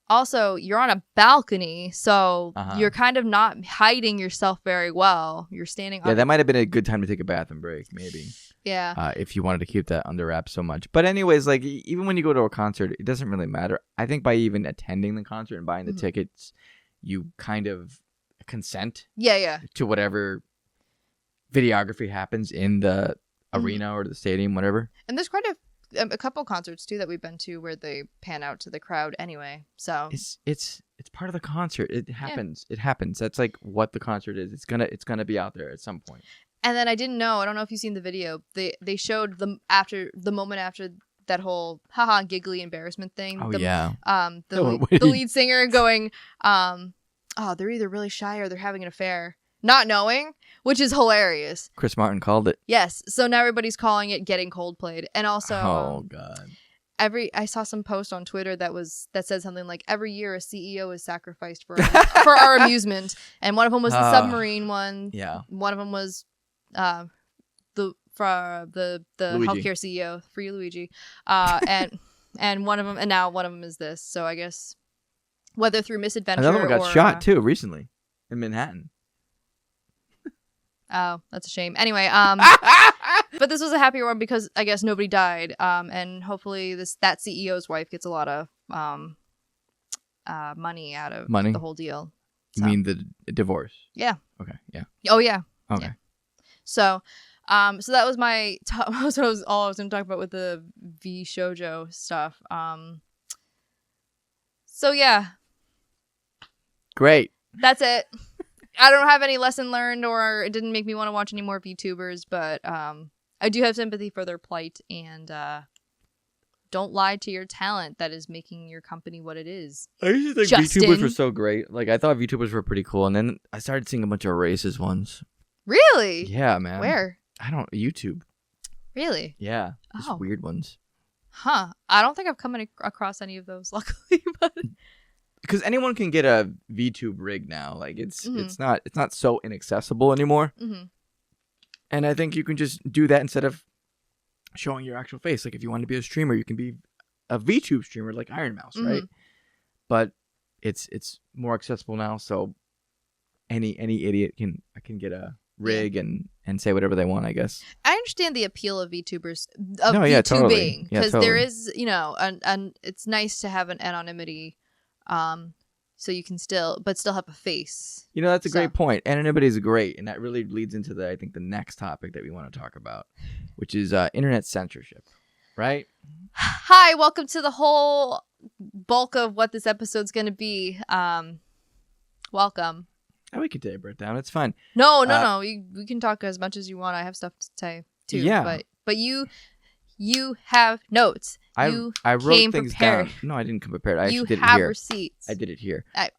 Speaker 1: Also, you're on a balcony, so you're kind of not hiding yourself very well. You're standing on...
Speaker 2: Yeah, that might have been a good time to take a bathroom break, maybe.
Speaker 1: Yeah.
Speaker 2: If you wanted to keep that under wraps so much. But anyways, like, even when you go to a concert, it doesn't really matter. I think by even attending the concert and buying the tickets, you kind of consent to whatever videography happens in the arena or the stadium, whatever.
Speaker 1: And there's quite a couple concerts too that we've been to where they pan out to the crowd anyway. So
Speaker 2: it's part of the concert. It happens. It happens. That's like what the concert is. It's gonna be out there at some point.
Speaker 1: And then I don't know if you've seen the video. They showed the moment after that whole giggly embarrassment thing. The lead singer going, they're either really shy or they're having an affair. Not knowing, which is hilarious.
Speaker 2: Chris Martin called it.
Speaker 1: Yes. So now everybody's calling it getting Coldplayed. And also,
Speaker 2: oh god.
Speaker 1: I saw some post on Twitter that said something like, every year a CEO is sacrificed for our amusement. And one of them was the submarine one. Yeah. One of them was the healthcare CEO, Free Luigi. And one of them, and now one of them is this. So I guess whether through misadventure
Speaker 2: another one got shot too recently in Manhattan.
Speaker 1: Oh, that's a shame. Anyway, but this was a happier one because I guess nobody died. And hopefully that CEO's wife gets a lot of money out of the whole deal.
Speaker 2: So. You mean the divorce?
Speaker 1: Yeah.
Speaker 2: Okay. Yeah.
Speaker 1: Oh yeah.
Speaker 2: Okay.
Speaker 1: Yeah. So that was my top. That was all I was going to talk about with the Vshoujo stuff. So yeah.
Speaker 2: Great.
Speaker 1: That's it. I don't have any lesson learned, or it didn't make me want to watch any more VTubers, but I do have sympathy for their plight, and don't lie to your talent that is making your company what it is.
Speaker 2: I used to think VTubers were so great. Like, I thought VTubers were pretty cool, and then I started seeing a bunch of racist ones.
Speaker 1: Really?
Speaker 2: Yeah, man.
Speaker 1: Where?
Speaker 2: YouTube.
Speaker 1: Really?
Speaker 2: Yeah. Just weird ones.
Speaker 1: Huh. I don't think I've come across any of those, luckily, but...
Speaker 2: Because anyone can get a VTube rig now. Like it's not so inaccessible anymore. Mm-hmm. And I think you can just do that instead of showing your actual face. Like if you want to be a streamer, you can be a VTube streamer like Iron Mouse, right? But it's more accessible now, so any idiot can get a rig and say whatever they want, I guess.
Speaker 1: I understand the appeal of VTubers VTubing
Speaker 2: totally.
Speaker 1: because there is, and it's nice to have an anonymity. So you can still have a face.
Speaker 2: That's a great point. Anonymity is great, and that really leads into I think the next topic that we want to talk about, which is internet censorship, right?
Speaker 1: Hi, welcome to the whole bulk of what this episode's going to be. Welcome.
Speaker 2: Oh, we can take a break down. It's fine.
Speaker 1: No. We can talk as much as you want. I have stuff to say too. Yeah. But you have notes.
Speaker 2: I wrote things down. No, I didn't come prepared. I actually did it here. You have
Speaker 1: receipts.
Speaker 2: I did it here. What?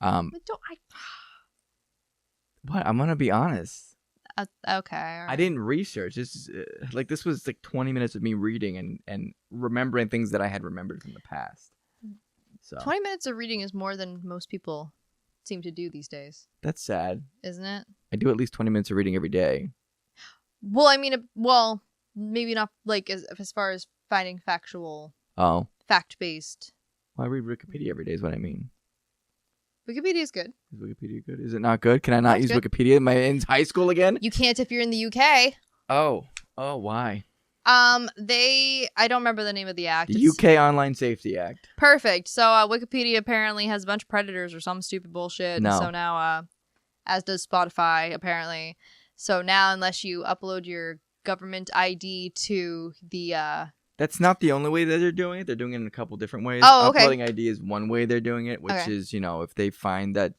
Speaker 2: I'm gonna be honest.
Speaker 1: Okay. Right.
Speaker 2: I didn't research. This was like 20 minutes of me reading and remembering things that I had remembered from the past. So
Speaker 1: 20 minutes of reading is more than most people seem to do these days.
Speaker 2: That's sad.
Speaker 1: Isn't it?
Speaker 2: I do at least 20 minutes of reading every day.
Speaker 1: Well, I mean, maybe not like as far as finding factual, fact-based.
Speaker 2: Well, I read Wikipedia every day is what I mean.
Speaker 1: Wikipedia is good.
Speaker 2: Is Wikipedia good? Is it not good? Can I not use
Speaker 1: good.
Speaker 2: Wikipedia? Am I in high school again?
Speaker 1: You can't if you're in the UK.
Speaker 2: Oh, why?
Speaker 1: I don't remember the name of the act.
Speaker 2: The UK Online Safety Act.
Speaker 1: Perfect. So Wikipedia apparently has a bunch of predators or some stupid bullshit.
Speaker 2: No.
Speaker 1: So now, as does Spotify apparently. So now, unless you upload your government ID to the
Speaker 2: That's not the only way that they're doing it. They're doing it in a couple different ways.
Speaker 1: Oh, okay.
Speaker 2: Uploading ID is one way they're doing it, which is, if they find that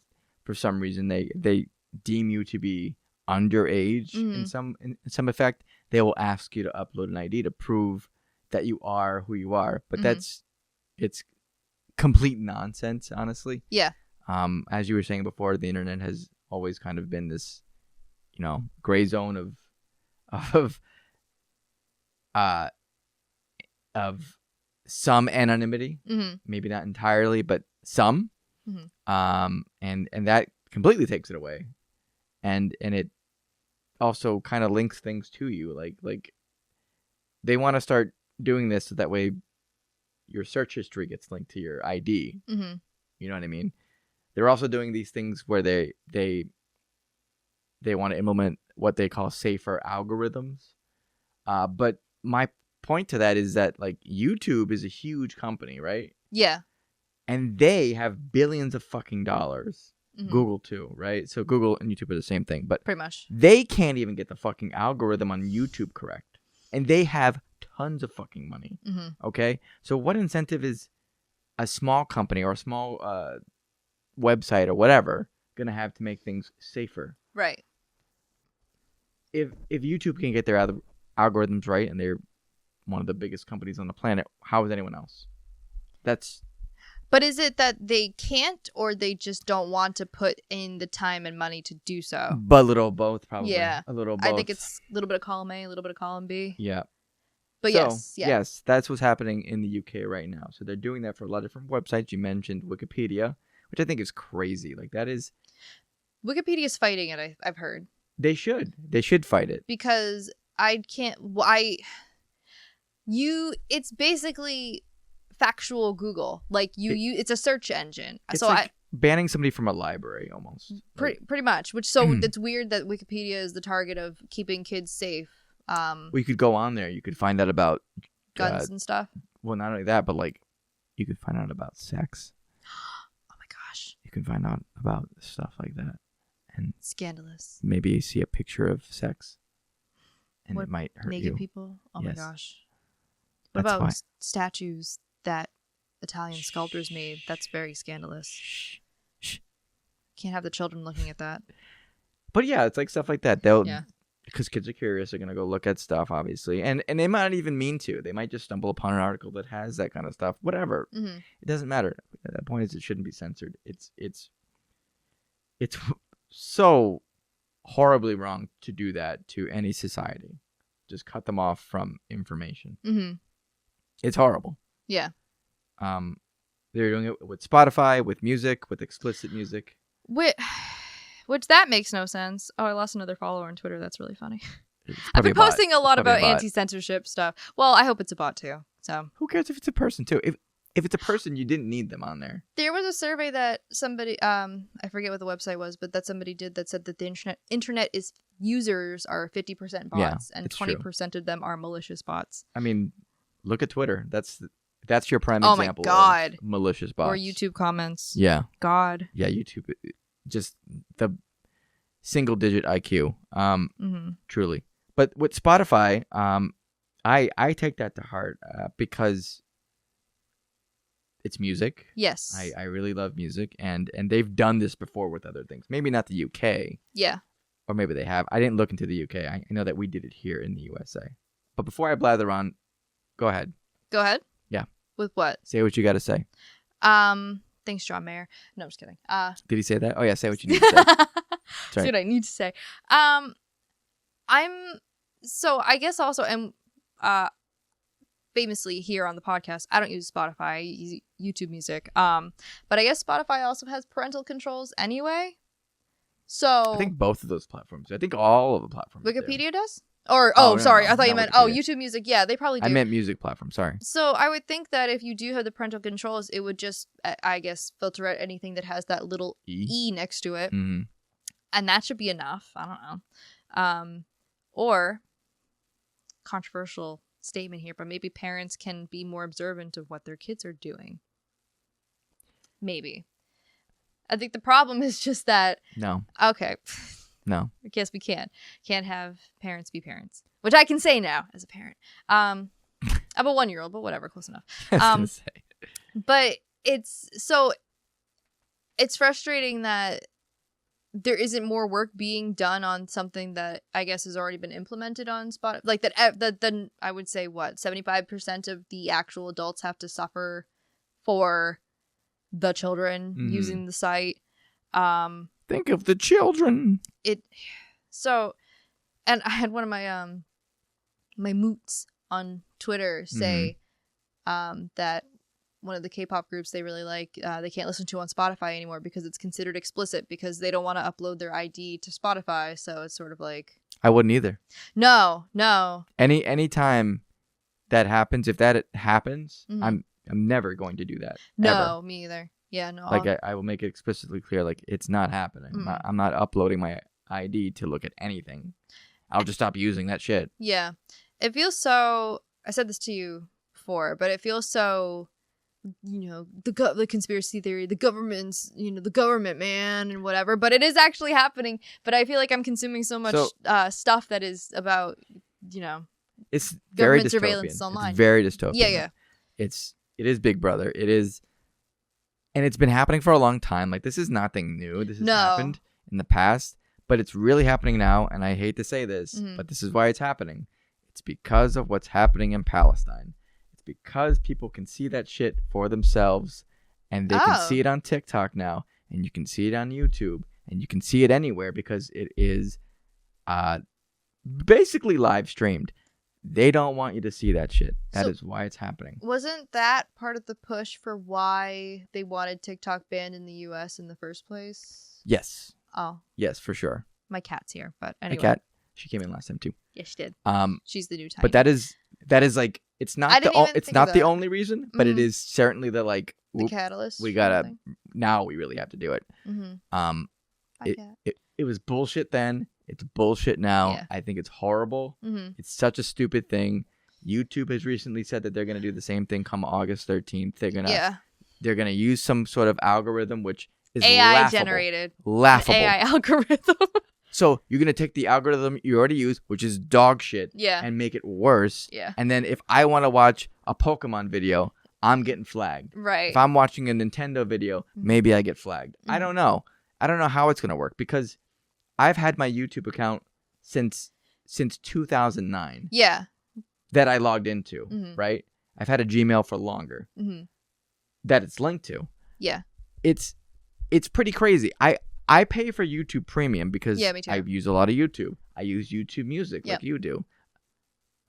Speaker 2: for some reason they deem you to be underage in some effect, they will ask you to upload an ID to prove that you are who you are. But it's complete nonsense, honestly.
Speaker 1: Yeah.
Speaker 2: As you were saying before, the internet has always kind of been this, gray zone of some anonymity, maybe not entirely, but some, and that completely takes it away, and it also kind of links things to you, like they want to start doing this so that way your search history gets linked to your ID. You know what I mean? They're also doing these things where they want to implement what they call safer algorithms, but my point to that is that like YouTube is a huge company, right?
Speaker 1: Yeah.
Speaker 2: And they have billions of fucking dollars. Google too, right? So Google and YouTube are the same thing, but
Speaker 1: pretty much
Speaker 2: they can't even get the fucking algorithm on YouTube correct, and they have tons of fucking money. Okay, so what incentive is a small company or a small website or whatever gonna have to make things safer?
Speaker 1: Right.
Speaker 2: If YouTube can get their algorithms right, and they're one of the biggest companies on the planet, how is anyone else?
Speaker 1: But is it that they can't, or they just don't want to put in the time and money to do so?
Speaker 2: But a little of both, probably.
Speaker 1: Yeah.
Speaker 2: A little of both.
Speaker 1: I think it's a little bit of column A, a little bit of column B.
Speaker 2: Yeah.
Speaker 1: But
Speaker 2: yes, that's what's happening in the UK right now. So they're doing that for a lot of different websites. You mentioned Wikipedia, which I think is crazy. Like that is...
Speaker 1: Wikipedia is fighting it, I've heard.
Speaker 2: They should. They should fight it.
Speaker 1: Because it's basically factual Google. Like it's a search engine.
Speaker 2: It's like banning somebody from a library almost.
Speaker 1: Pretty much. It's weird that Wikipedia is the target of keeping kids safe.
Speaker 2: Well, you could go on there. You could find out about
Speaker 1: guns and stuff.
Speaker 2: Well, not only that, but like you could find out about sex.
Speaker 1: Oh my gosh.
Speaker 2: You can find out about stuff like that. And
Speaker 1: scandalous.
Speaker 2: Maybe you see a picture of sex, and
Speaker 1: it
Speaker 2: might hurt
Speaker 1: naked
Speaker 2: you.
Speaker 1: People? Oh
Speaker 2: yes.
Speaker 1: my gosh. What about statues that Italian sculptors made? That's very scandalous.
Speaker 2: Shh.
Speaker 1: Can't have the children looking at that.
Speaker 2: But yeah, it's like stuff like that. Because kids are curious, they're gonna go look at stuff, obviously, and they might not even mean to. They might just stumble upon an article that has that kind of stuff. Whatever. It doesn't matter. The point is, it shouldn't be censored. It's so horribly wrong to do that to any society. Just cut them off from information. It's horrible.
Speaker 1: Yeah.
Speaker 2: They're doing it with Spotify, with music, with explicit music.
Speaker 1: Which that makes no sense. Oh, I lost another follower on Twitter. That's really funny. I've been posting a lot about anti-censorship stuff. Well, I hope it's a bot too. So
Speaker 2: who cares if it's a person too? If it's a person, you didn't need them on there.
Speaker 1: There was a survey that somebody, I forget what the website was, but that somebody did that said that the internet is users are 50% bots and 20% of them are malicious bots.
Speaker 2: I mean, look at Twitter. That's your prime example.
Speaker 1: Oh my God.
Speaker 2: Of malicious bots.
Speaker 1: Or YouTube comments.
Speaker 2: Yeah.
Speaker 1: God.
Speaker 2: Yeah, YouTube. Just the single-digit IQ. Truly. But with Spotify, I take that to heart because it's music.
Speaker 1: Yes.
Speaker 2: I really love music, and they've done this before with other things. Maybe not the UK.
Speaker 1: Yeah.
Speaker 2: Or maybe they have. I didn't look into the UK. I know that we did it here in the USA. But before I blather on, go ahead.
Speaker 1: Go ahead?
Speaker 2: Yeah.
Speaker 1: With what?
Speaker 2: Say what you got to say.
Speaker 1: Thanks, John Mayer. No, I'm just kidding.
Speaker 2: Did he say that? Oh, yeah, say what you need to say.
Speaker 1: That's what I need to say. So I guess also, and famously here on the podcast, I don't use Spotify, I use YouTube Music. But I guess Spotify also has parental controls anyway. So
Speaker 2: I think both of those platforms. I think all of the platforms.
Speaker 1: Wikipedia does? Or
Speaker 2: sorry,
Speaker 1: I thought you meant
Speaker 2: Wikipedia.
Speaker 1: YouTube Music. Yeah, they probably do.
Speaker 2: I meant music platform. Sorry.
Speaker 1: So I would think that if you do have the parental controls, it would just, I guess, filter out anything that has that little E next to it,
Speaker 2: Mm-hmm.
Speaker 1: and that should be enough. I don't know. Or controversial statement here, but maybe parents can be more observant of what their kids are doing. Maybe. I think the problem is just that.
Speaker 2: No.
Speaker 1: Okay.
Speaker 2: No.
Speaker 1: I guess we can't have parents be parents, which I can say now as a parent. I'm a 1-year-old, but whatever, close enough. But it's frustrating that there isn't more work being done on something that I guess has already been implemented on Spotify. Like that then I would say 75% of the actual adults have to suffer for the children using the site.
Speaker 2: Think of the children.
Speaker 1: And I had one of my my moots on Twitter say that one of the K-pop groups they really like, they can't listen to on Spotify anymore because it's considered explicit because they don't want to upload their ID to Spotify. So it's sort of like,
Speaker 2: I wouldn't either.
Speaker 1: No.
Speaker 2: Any time that happens, if that happens, I'm never going to do that.
Speaker 1: No,
Speaker 2: ever.
Speaker 1: me either. Yeah, no.
Speaker 2: Like I will make it explicitly clear, like it's not happening. I'm not uploading my ID to look at anything. I'll just stop using that shit.
Speaker 1: Yeah, it feels so. I said this to you before, but it feels so. The conspiracy theory, the government's, the government, man, and whatever. But it is actually happening. But I feel like I'm consuming so much stuff that is about,
Speaker 2: it's very
Speaker 1: government surveillance
Speaker 2: dystopian.
Speaker 1: online.
Speaker 2: It's very dystopian.
Speaker 1: Yeah.
Speaker 2: It is Big Brother. It is, and it's been happening for a long time. Like this is nothing new. This has happened in the past, but it's really happening now. And I hate to say this, but this is why it's happening. It's because of what's happening in Palestine. Because people can see that shit for themselves, and they can see it on TikTok now, and you can see it on YouTube, and you can see it anywhere because it is basically live streamed. They don't want you to see that shit. That is why it's happening.
Speaker 1: Wasn't that part of the push for why they wanted TikTok banned in the US in the first place?
Speaker 2: Yes.
Speaker 1: Oh.
Speaker 2: Yes, for sure.
Speaker 1: My cat's here, but anyway.
Speaker 2: My cat, she came in last time too.
Speaker 1: Yes, she did. She's the new type.
Speaker 2: But that is like, it's not the only reason, but it is certainly the like
Speaker 1: the catalyst.
Speaker 2: We gotta now. We really have to do it. It was bullshit then. It's bullshit now.
Speaker 1: Yeah.
Speaker 2: I think it's horrible. It's such a stupid thing. YouTube has recently said that they're gonna do the same thing come August 13th. They're gonna use some sort of algorithm which is
Speaker 1: AI generated.
Speaker 2: Laughable.
Speaker 1: AI algorithm.
Speaker 2: So you're going to take the algorithm you already use, which is dog shit, and make it worse.
Speaker 1: Yeah.
Speaker 2: And then if I want to watch a Pokemon video, I'm getting flagged.
Speaker 1: Right.
Speaker 2: If I'm watching a Nintendo video, maybe I get flagged. I don't know. I don't know how it's going to work because I've had my YouTube account since 2009.
Speaker 1: Yeah.
Speaker 2: That I logged into, right? I've had a Gmail for longer. That it's linked to.
Speaker 1: Yeah.
Speaker 2: It's pretty crazy. I pay for YouTube Premium because I use a lot of YouTube. I use YouTube Music like you do.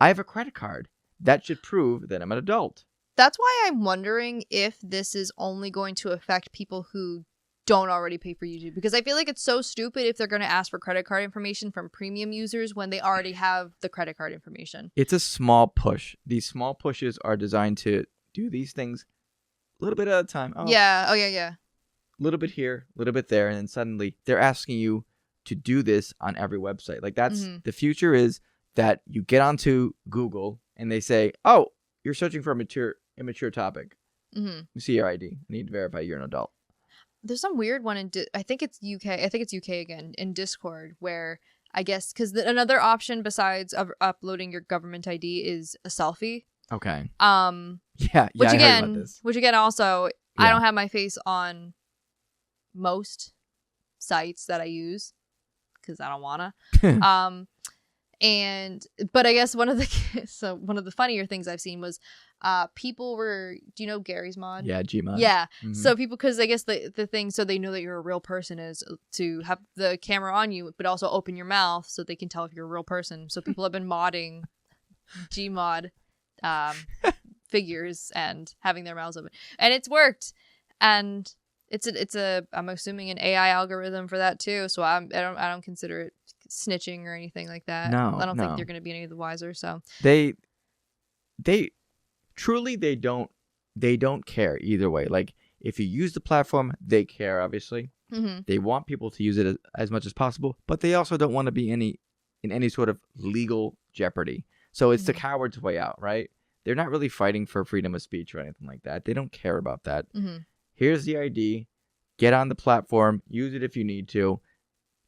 Speaker 2: I have a credit card. That should prove that I'm an adult.
Speaker 1: That's why I'm wondering if this is only going to affect people who don't already pay for YouTube. Because I feel like it's so stupid if they're going to ask for credit card information from premium users when they already have the credit card information.
Speaker 2: It's a small push. These small pushes are designed to do these things a little bit at a time.
Speaker 1: Yeah. Oh, yeah.
Speaker 2: Little bit here, a little bit there, and then suddenly they're asking you to do this on every website. Like that's the future is that you get onto Google and they say, "Oh, you're searching for a immature topic. You see your ID. I need to verify you're an adult."
Speaker 1: There's some weird one in I think it's UK. I think it's UK again in Discord where I guess because another option besides uploading your government ID is a selfie.
Speaker 2: Okay.
Speaker 1: Yeah. Which again, I heard about this. Which again, also I don't have my face on most sites that I use because I don't wanna. But I guess one of the funnier things I've seen was people were, do you know Gary's Mod?
Speaker 2: Yeah, Gmod.
Speaker 1: Yeah. Mm-hmm. So people, because I guess the thing, so they know that you're a real person, is to have the camera on you, but also open your mouth so they can tell if you're a real person. So people have been modding Gmod figures and having their mouths open, and it's worked. And it's a I'm assuming an AI algorithm for that too. So I don't consider it snitching or anything like that.
Speaker 2: No,
Speaker 1: I don't think they're going to be any of the wiser. So
Speaker 2: they truly they don't care either way. Like, if you use the platform, they care, obviously.
Speaker 1: Mm-hmm.
Speaker 2: They want people to use it as much as possible, but they also don't want to be in any sort of legal jeopardy. So it's the coward's way out, right? They're not really fighting for freedom of speech or anything like that. They don't care about that.
Speaker 1: Mm-hmm.
Speaker 2: Here's the ID. Get on the platform. Use it if you need to.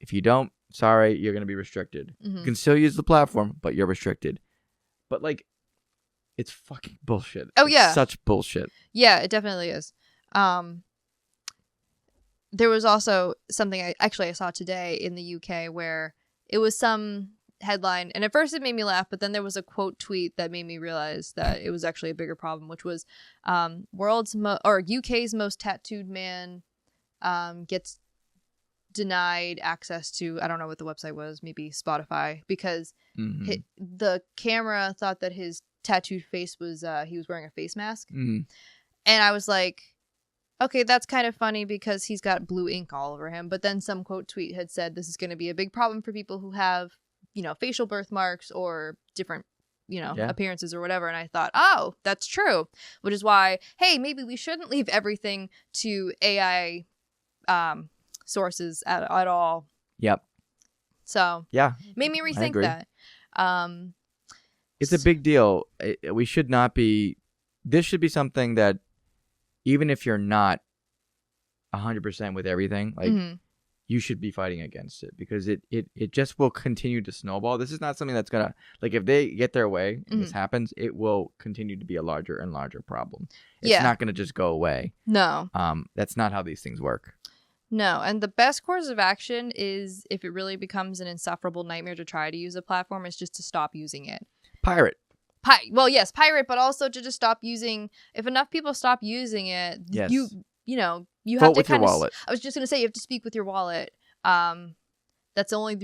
Speaker 2: If you don't, sorry, you're going to be restricted.
Speaker 1: Mm-hmm.
Speaker 2: You can still use the platform, but you're restricted. But, like, it's fucking bullshit.
Speaker 1: Oh, yeah.
Speaker 2: It's such bullshit.
Speaker 1: Yeah, it definitely is. There was also something I saw today in the UK where it was some headline, and at first it made me laugh, but then there was a quote tweet that made me realize that it was actually a bigger problem, which was UK's most tattooed man gets denied access to, I don't know what the website was, maybe Spotify, because the camera thought that his tattooed face was he was wearing a face mask. And I was like, okay, that's kind of funny because he's got blue ink all over him. But then some quote tweet had said this is going to be a big problem for people who have, facial birthmarks or different, appearances or whatever. And I thought, oh, that's true. Which is why, hey, maybe we shouldn't leave everything to AI sources at all.
Speaker 2: Yep.
Speaker 1: So
Speaker 2: yeah,
Speaker 1: made me rethink that.
Speaker 2: It's a big deal. We should not be. This should be something that, even if you're not 100% with everything, like you should be fighting against it, because it just will continue to snowball. This is not something that's gonna, like, if they get their way and this happens, it will continue to be a larger and larger problem. It's not gonna just go away.
Speaker 1: No.
Speaker 2: That's not how these things work.
Speaker 1: No, and the best course of action is, if it really becomes an insufferable nightmare to try to use a platform, is just to stop using it.
Speaker 2: Pirate.
Speaker 1: Well, yes, pirate, but also to just stop using. If enough people stop using it,
Speaker 2: yes.
Speaker 1: you have
Speaker 2: Vote
Speaker 1: to
Speaker 2: with your
Speaker 1: kind of.
Speaker 2: wallet.
Speaker 1: I was just gonna say, you have to speak with your wallet. That's the only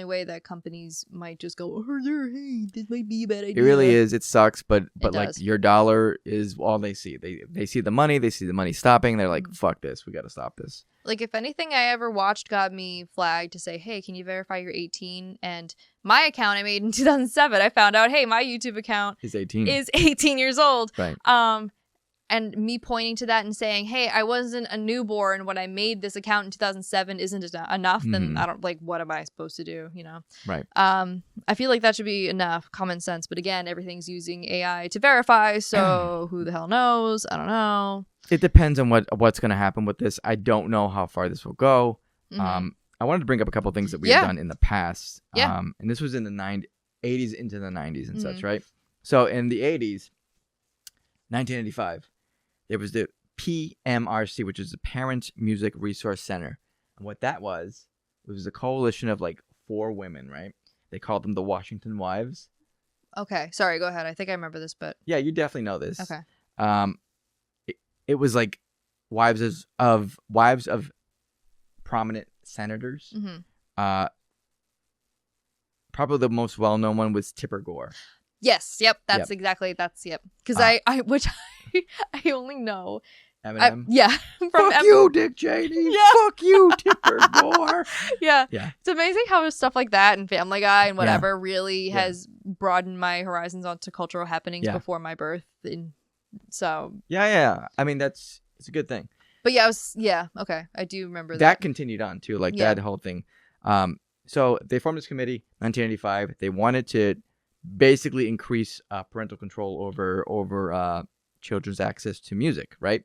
Speaker 1: way that companies might just go, hey, this might be a bad idea.
Speaker 2: It really is. It sucks, but like,
Speaker 1: does.
Speaker 2: your dollar is all they see. They see the money. They see the money stopping. They're like, fuck this. We got to stop this.
Speaker 1: Like, if anything I ever watched got me flagged to say, hey, can you verify you're 18? And my account I made in 2007, I found out, hey, my YouTube account
Speaker 2: is 18
Speaker 1: years old.
Speaker 2: Right.
Speaker 1: And me pointing to that and saying, hey, I wasn't a newborn when I made this account in 2007 isn't enough, then I don't, like, what am I supposed to do,
Speaker 2: Right.
Speaker 1: I feel like that should be enough common sense. But again, everything's using AI to verify, so who the hell knows? I don't know.
Speaker 2: It depends on what's going to happen with this. I don't know how far this will go. I wanted to bring up a couple of things that we have done in the past.
Speaker 1: Yeah.
Speaker 2: And this was in the 80s into the 90s and such, right? So in the 80s, 1985, there was the PMRC, which is the Parent Music Resource Center. And what that was, it was a coalition of like 4 women, right? They called them the Washington Wives.
Speaker 1: Okay. Sorry, go ahead. I think I remember this, but...
Speaker 2: Yeah, you definitely know this.
Speaker 1: Okay.
Speaker 2: It was like wives of prominent senators. Probably the most well-known one was Tipper Gore.
Speaker 1: Yes. Yep. That's exactly. Because I only know.
Speaker 2: Eminem.
Speaker 1: From
Speaker 2: you, Dick Cheney.
Speaker 1: Yeah.
Speaker 2: Fuck you, Tipper Gore.
Speaker 1: Yeah.
Speaker 2: Yeah.
Speaker 1: It's amazing how stuff like that and Family Guy and whatever really has broadened my horizons onto cultural happenings before my birth. So.
Speaker 2: Yeah. I mean, it's a good thing.
Speaker 1: But okay. I do remember that.
Speaker 2: That continued on too, like that whole thing. So they formed this committee, 1985. They wanted to basically increase parental control over children's access to music, right?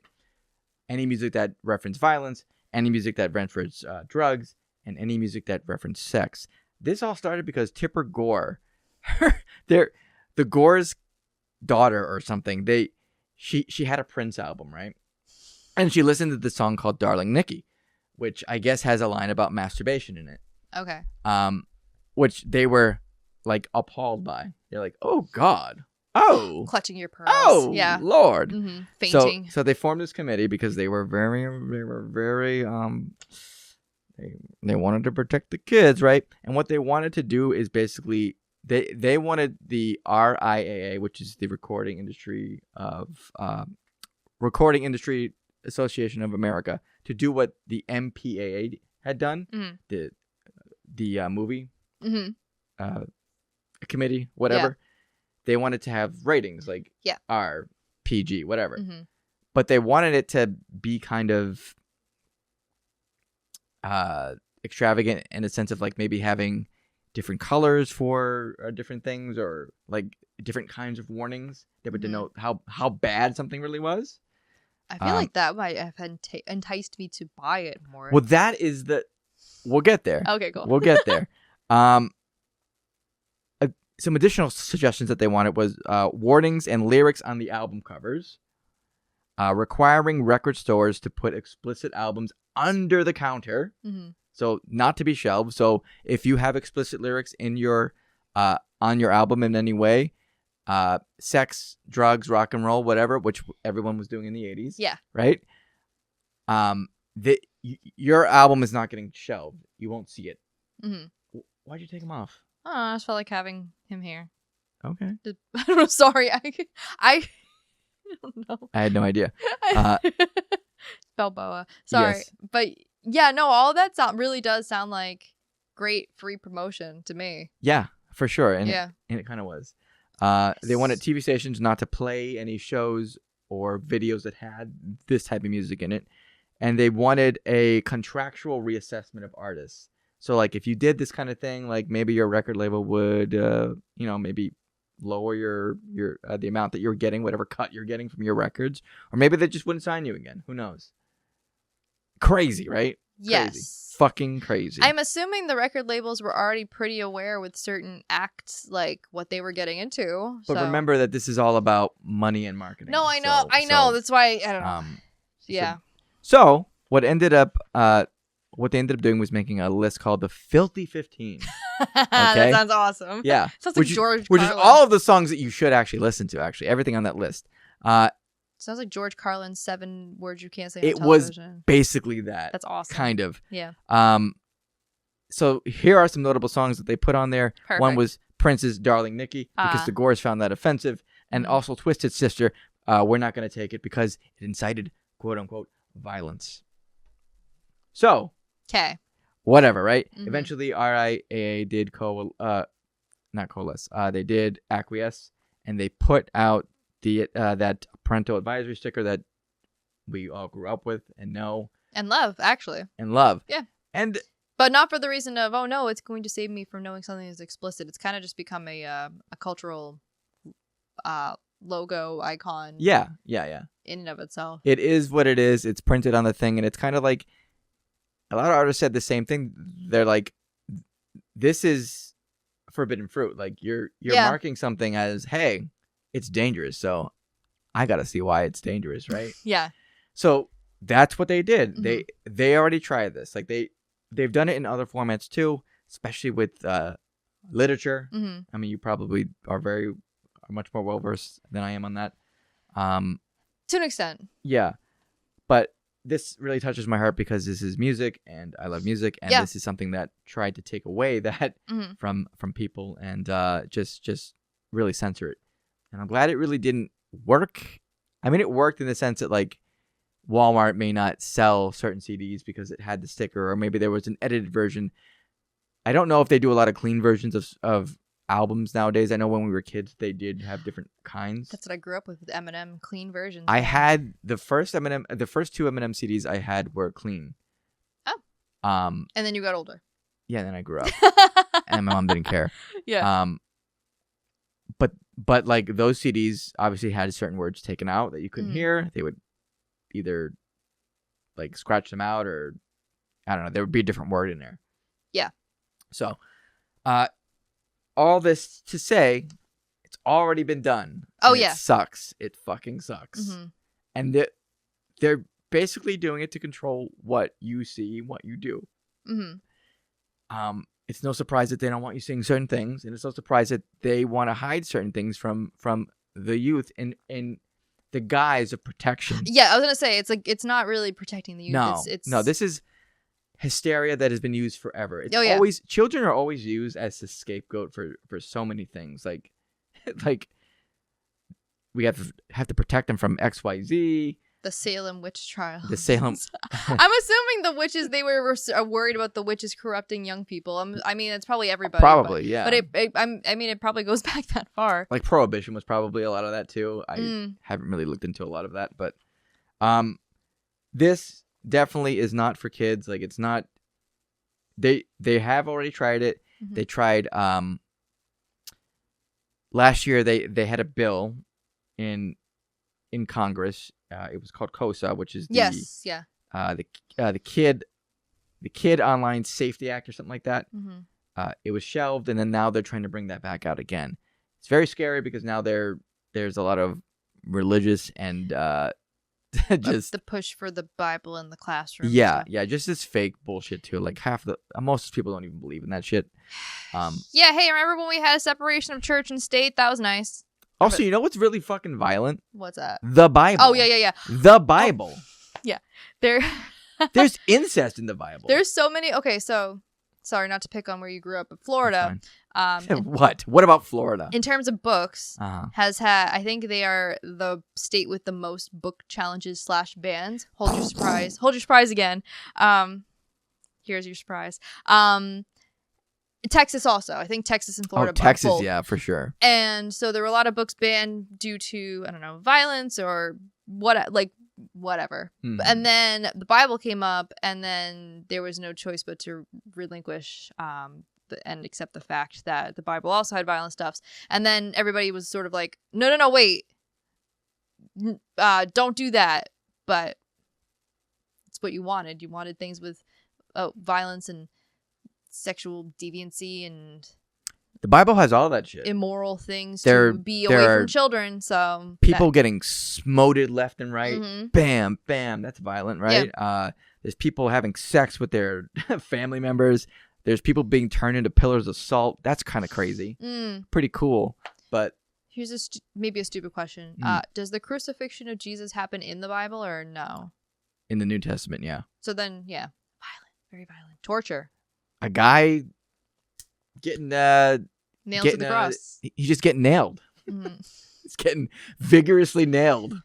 Speaker 2: Any music that referenced violence, any music that referenced drugs, and any music that referenced sex. This all started because Tipper Gore, the Gore's daughter or something, she had a Prince album, right? And she listened to the song called Darling Nikki, which I guess has a line about masturbation in it.
Speaker 1: Okay.
Speaker 2: Which they were like appalled by. They're like, oh God,
Speaker 1: clutching your pearls.
Speaker 2: Oh,
Speaker 1: yeah,
Speaker 2: Lord.
Speaker 1: Fainting.
Speaker 2: So they formed this committee because they were very they wanted to protect the kids, right? And what they wanted to do is basically they wanted the RIAA, which is the Recording Industry Association of America, to do what the MPAA had done, the movie committee, whatever. Yeah. They wanted to have ratings like R, PG, whatever. But they wanted it to be kind of extravagant in a sense of like maybe having different colors for different things, or like different kinds of warnings that would denote how bad something really was.
Speaker 1: I feel like that might have enticed me to buy it more.
Speaker 2: Well, that is we'll get there.
Speaker 1: Okay, cool.
Speaker 2: We'll get there. Some additional suggestions that they wanted was warnings and lyrics on the album covers, requiring record stores to put explicit albums under the counter, so not to be shelved. So if you have explicit lyrics in your on your album in any way, sex, drugs, rock and roll, whatever, which everyone was doing in the 80s.
Speaker 1: Yeah.
Speaker 2: Right? Your album is not getting shelved. You won't see it. Why'd you take him off?
Speaker 1: Oh, I just felt like having him here.
Speaker 2: Okay.
Speaker 1: I don't know. Sorry. I don't know.
Speaker 2: I had no idea.
Speaker 1: Balboa. Sorry. Yes. But yeah, no, all of that really does sound like great free promotion to me.
Speaker 2: Yeah, for sure. And it kind of was. They wanted TV stations not to play any shows or videos that had this type of music in it. And they wanted a contractual reassessment of artists. So, like, if you did this kind of thing, like, maybe your record label would, maybe lower your the amount that you're getting, whatever cut you're getting from your records. Or maybe they just wouldn't sign you again. Who knows? Crazy, right?
Speaker 1: Yes.
Speaker 2: Crazy. Fucking crazy.
Speaker 1: I'm assuming the record labels were already pretty aware with certain acts, like, what they were getting into.
Speaker 2: But remember that this is all about money and marketing.
Speaker 1: No, I know. I know. That's why, I don't know. Yeah.
Speaker 2: So, what ended up... what they ended up doing was making a list called the Filthy 15. Okay?
Speaker 1: That sounds awesome.
Speaker 2: Yeah.
Speaker 1: Sounds like George Carlin.
Speaker 2: Which is all of the songs that you should actually listen to, actually. Everything on that list.
Speaker 1: Sounds like George Carlin's 7 words you can't say on
Speaker 2: television. It was basically that.
Speaker 1: That's awesome.
Speaker 2: Kind of.
Speaker 1: Yeah.
Speaker 2: So here are some notable songs that they put on there.
Speaker 1: Perfect.
Speaker 2: One was Prince's Darling Nikki, because the Gores found that offensive. And also Twisted Sister, We're Not Gonna Take It, because it incited, quote-unquote, violence. So...
Speaker 1: Okay.
Speaker 2: Whatever, right? Eventually, RIAA did not coalesce. They did acquiesce, and they put out that parental advisory sticker that we all grew up with and know
Speaker 1: and love, actually.
Speaker 2: And love,
Speaker 1: yeah.
Speaker 2: But
Speaker 1: not for the reason of no, it's going to save me from knowing something is explicit. It's kind of just become a cultural logo icon.
Speaker 2: Yeah.
Speaker 1: In and of itself,
Speaker 2: it is what it is. It's printed on the thing, and it's kind of like. A lot of artists said the same thing. They're like, this is forbidden fruit. Like, you're marking something as, hey, it's dangerous. So I got to see why it's dangerous, right?
Speaker 1: Yeah.
Speaker 2: So that's what they did. They already tried this. Like, they've done it in other formats too, especially with literature. I mean, you probably are much more well-versed than I am on that.
Speaker 1: To an extent.
Speaker 2: Yeah. But this really touches my heart because this is music, and I love music, and this is something that tried to take away that from people and just really censor it. And I'm glad it really didn't work. I mean, it worked in the sense that, like, Walmart may not sell certain CDs because it had the sticker, or maybe there was an edited version. I don't know if they do a lot of clean versions of albums nowadays. I know when we were kids, they did have different kinds.
Speaker 1: That's what I grew up with Eminem, clean versions.
Speaker 2: I had the first two Eminem CDs I had were clean.
Speaker 1: Oh. And then you got older.
Speaker 2: Yeah, then I grew up. And my mom didn't care.
Speaker 1: Yeah.
Speaker 2: But like those CDs obviously had certain words taken out that you couldn't hear. They would either like scratch them out, or I don't know, there would be a different word in there.
Speaker 1: Yeah.
Speaker 2: So, all this to say, it's already been done.
Speaker 1: Oh, yeah.
Speaker 2: It sucks. It fucking sucks. And they're basically doing it to control what you see, what you do. It's no surprise that they don't want you seeing certain things, and it's no surprise that they want to hide certain things from the youth in the guise of protection.
Speaker 1: Yeah, I was gonna say it's not really protecting the youth.
Speaker 2: No, this is hysteria that has been used forever. It's
Speaker 1: yeah.
Speaker 2: always children are always used as the scapegoat for so many things. Like we have to protect them from XYZ.
Speaker 1: The Salem witch trials.
Speaker 2: The Salem.
Speaker 1: I'm assuming the witches, they were worried about the witches corrupting young people. I mean, it's probably everybody.
Speaker 2: Probably, yeah.
Speaker 1: But it probably goes back that far.
Speaker 2: Like Prohibition was probably a lot of that too. I haven't really looked into a lot of that, but this definitely is not for kids. Like it's not. They have already tried it. Mm-hmm. They tried last year. They had a bill in Congress. It was called COSA, which is the Kid Online Safety Act or something like that. Mm-hmm. It was shelved, and then now they're trying to bring that back out again. It's very scary because now there's a lot of religious and just
Speaker 1: the push for the Bible in the classroom.
Speaker 2: Yeah, just this fake bullshit too. Like most people don't even believe in that shit.
Speaker 1: Yeah, hey, remember when we had a separation of church and state? That was nice.
Speaker 2: Also, you know what's really fucking violent?
Speaker 1: What's that?
Speaker 2: The Bible.
Speaker 1: Oh, yeah.
Speaker 2: The Bible.
Speaker 1: Oh, yeah.
Speaker 2: There's incest in the Bible.
Speaker 1: There's so many. Okay, so sorry not to pick on where you grew up, but Florida.
Speaker 2: What? What about Florida?
Speaker 1: In terms of books, has had, I think they are the state with the most book challenges / bans. Hold your surprise. Hold your surprise again. Here's your surprise. Texas also. I think Texas and Florida.
Speaker 2: Oh, Texas, both. Yeah, for sure.
Speaker 1: And so there were a lot of books banned due to, I don't know, violence or whatever. Mm-hmm. And then the Bible came up, and then there was no choice but to relinquish and accept the fact that the Bible also had violent stuffs. And then everybody was sort of like, no, wait. Don't do that. But it's what you wanted. You wanted things with violence and sexual deviancy and
Speaker 2: the Bible has all that shit.
Speaker 1: Immoral things to be away from children. So
Speaker 2: people getting smoted left and right. Mm-hmm. Bam, bam. That's violent, right? Yeah. There's people having sex with their family members. There's people being turned into pillars of salt. That's kind of crazy. Pretty cool. But
Speaker 1: here's maybe a stupid question. Does the crucifixion of Jesus happen in the Bible or no?
Speaker 2: In the New Testament, yeah.
Speaker 1: So then, yeah. Violent. Very violent. Torture.
Speaker 2: A guy getting
Speaker 1: nailed to the cross.
Speaker 2: He's just getting nailed. Mm-hmm. He's getting vigorously nailed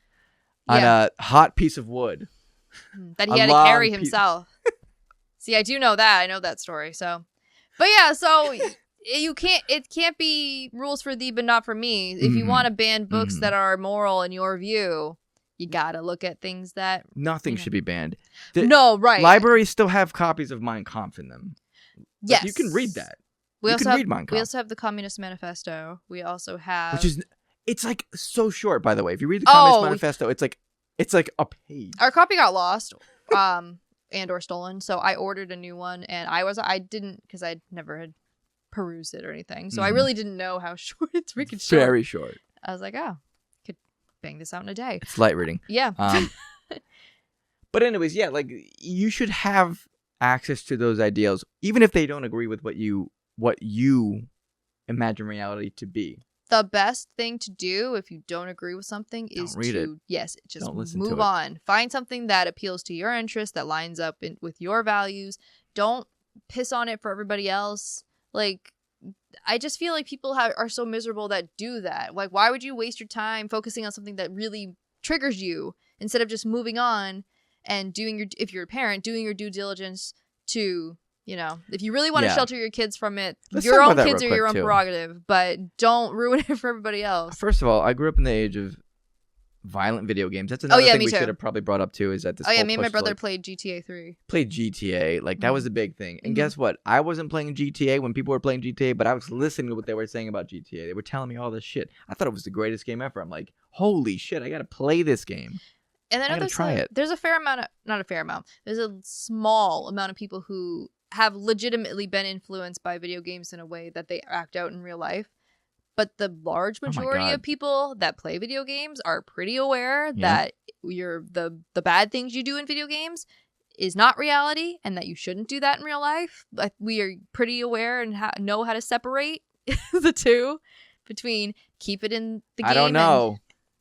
Speaker 2: on a hot piece of wood
Speaker 1: that he had to carry himself. See, I do know that. I know that story. So, but yeah, so it can't be rules for thee, but not for me. If you want to ban books that are moral in your view, you gotta look at things that
Speaker 2: nothing should be banned.
Speaker 1: No, right?
Speaker 2: Libraries still have copies of Mein Kampf in them.
Speaker 1: Yes,
Speaker 2: you can read that.
Speaker 1: We also have the Communist Manifesto. We also have,
Speaker 2: it's like so short. By the way, if you read the Communist Manifesto, it's like a page.
Speaker 1: Our copy got lost, and or stolen. So I ordered a new one, and I didn't because I never had perused it or anything. So I really didn't know how short it's. Freaking short.
Speaker 2: Very short.
Speaker 1: I was like, could bang this out in a day.
Speaker 2: It's light reading.
Speaker 1: Yeah.
Speaker 2: But anyways, yeah, like you should have access to those ideals, even if they don't agree with what you imagine reality to be.
Speaker 1: The best thing to do if you don't agree with something is just move on. Find something that appeals to your interests, that lines up with your values. Don't piss on it for everybody else. Like, I just feel like people are so miserable that do that. Like, why would you waste your time focusing on something that really triggers you instead of just moving on and if you're a parent, doing your due diligence to, if you really want to shelter your kids from it, your own kids are your own prerogative, but don't ruin it for everybody else.
Speaker 2: First of all, I grew up in the age of violent video games. That's another thing we should have probably brought up too, is that this
Speaker 1: me and my brother played GTA 3.
Speaker 2: Played GTA. Like, that was a big thing. And guess what? I wasn't playing GTA when people were playing GTA, but I was listening to what they were saying about GTA. They were telling me all this shit. I thought it was the greatest game ever. I'm like, holy shit, I gotta play this game.
Speaker 1: And then there's a fair amount not a fair amount. There's a small amount of people who have legitimately been influenced by video games in a way that they act out in real life. But the large majority of people that play video games are pretty aware that the bad things you do in video games is not reality, and that you shouldn't do that in real life. Like, we are pretty aware and know how to separate the two. between keep it in the game.
Speaker 2: I don't know.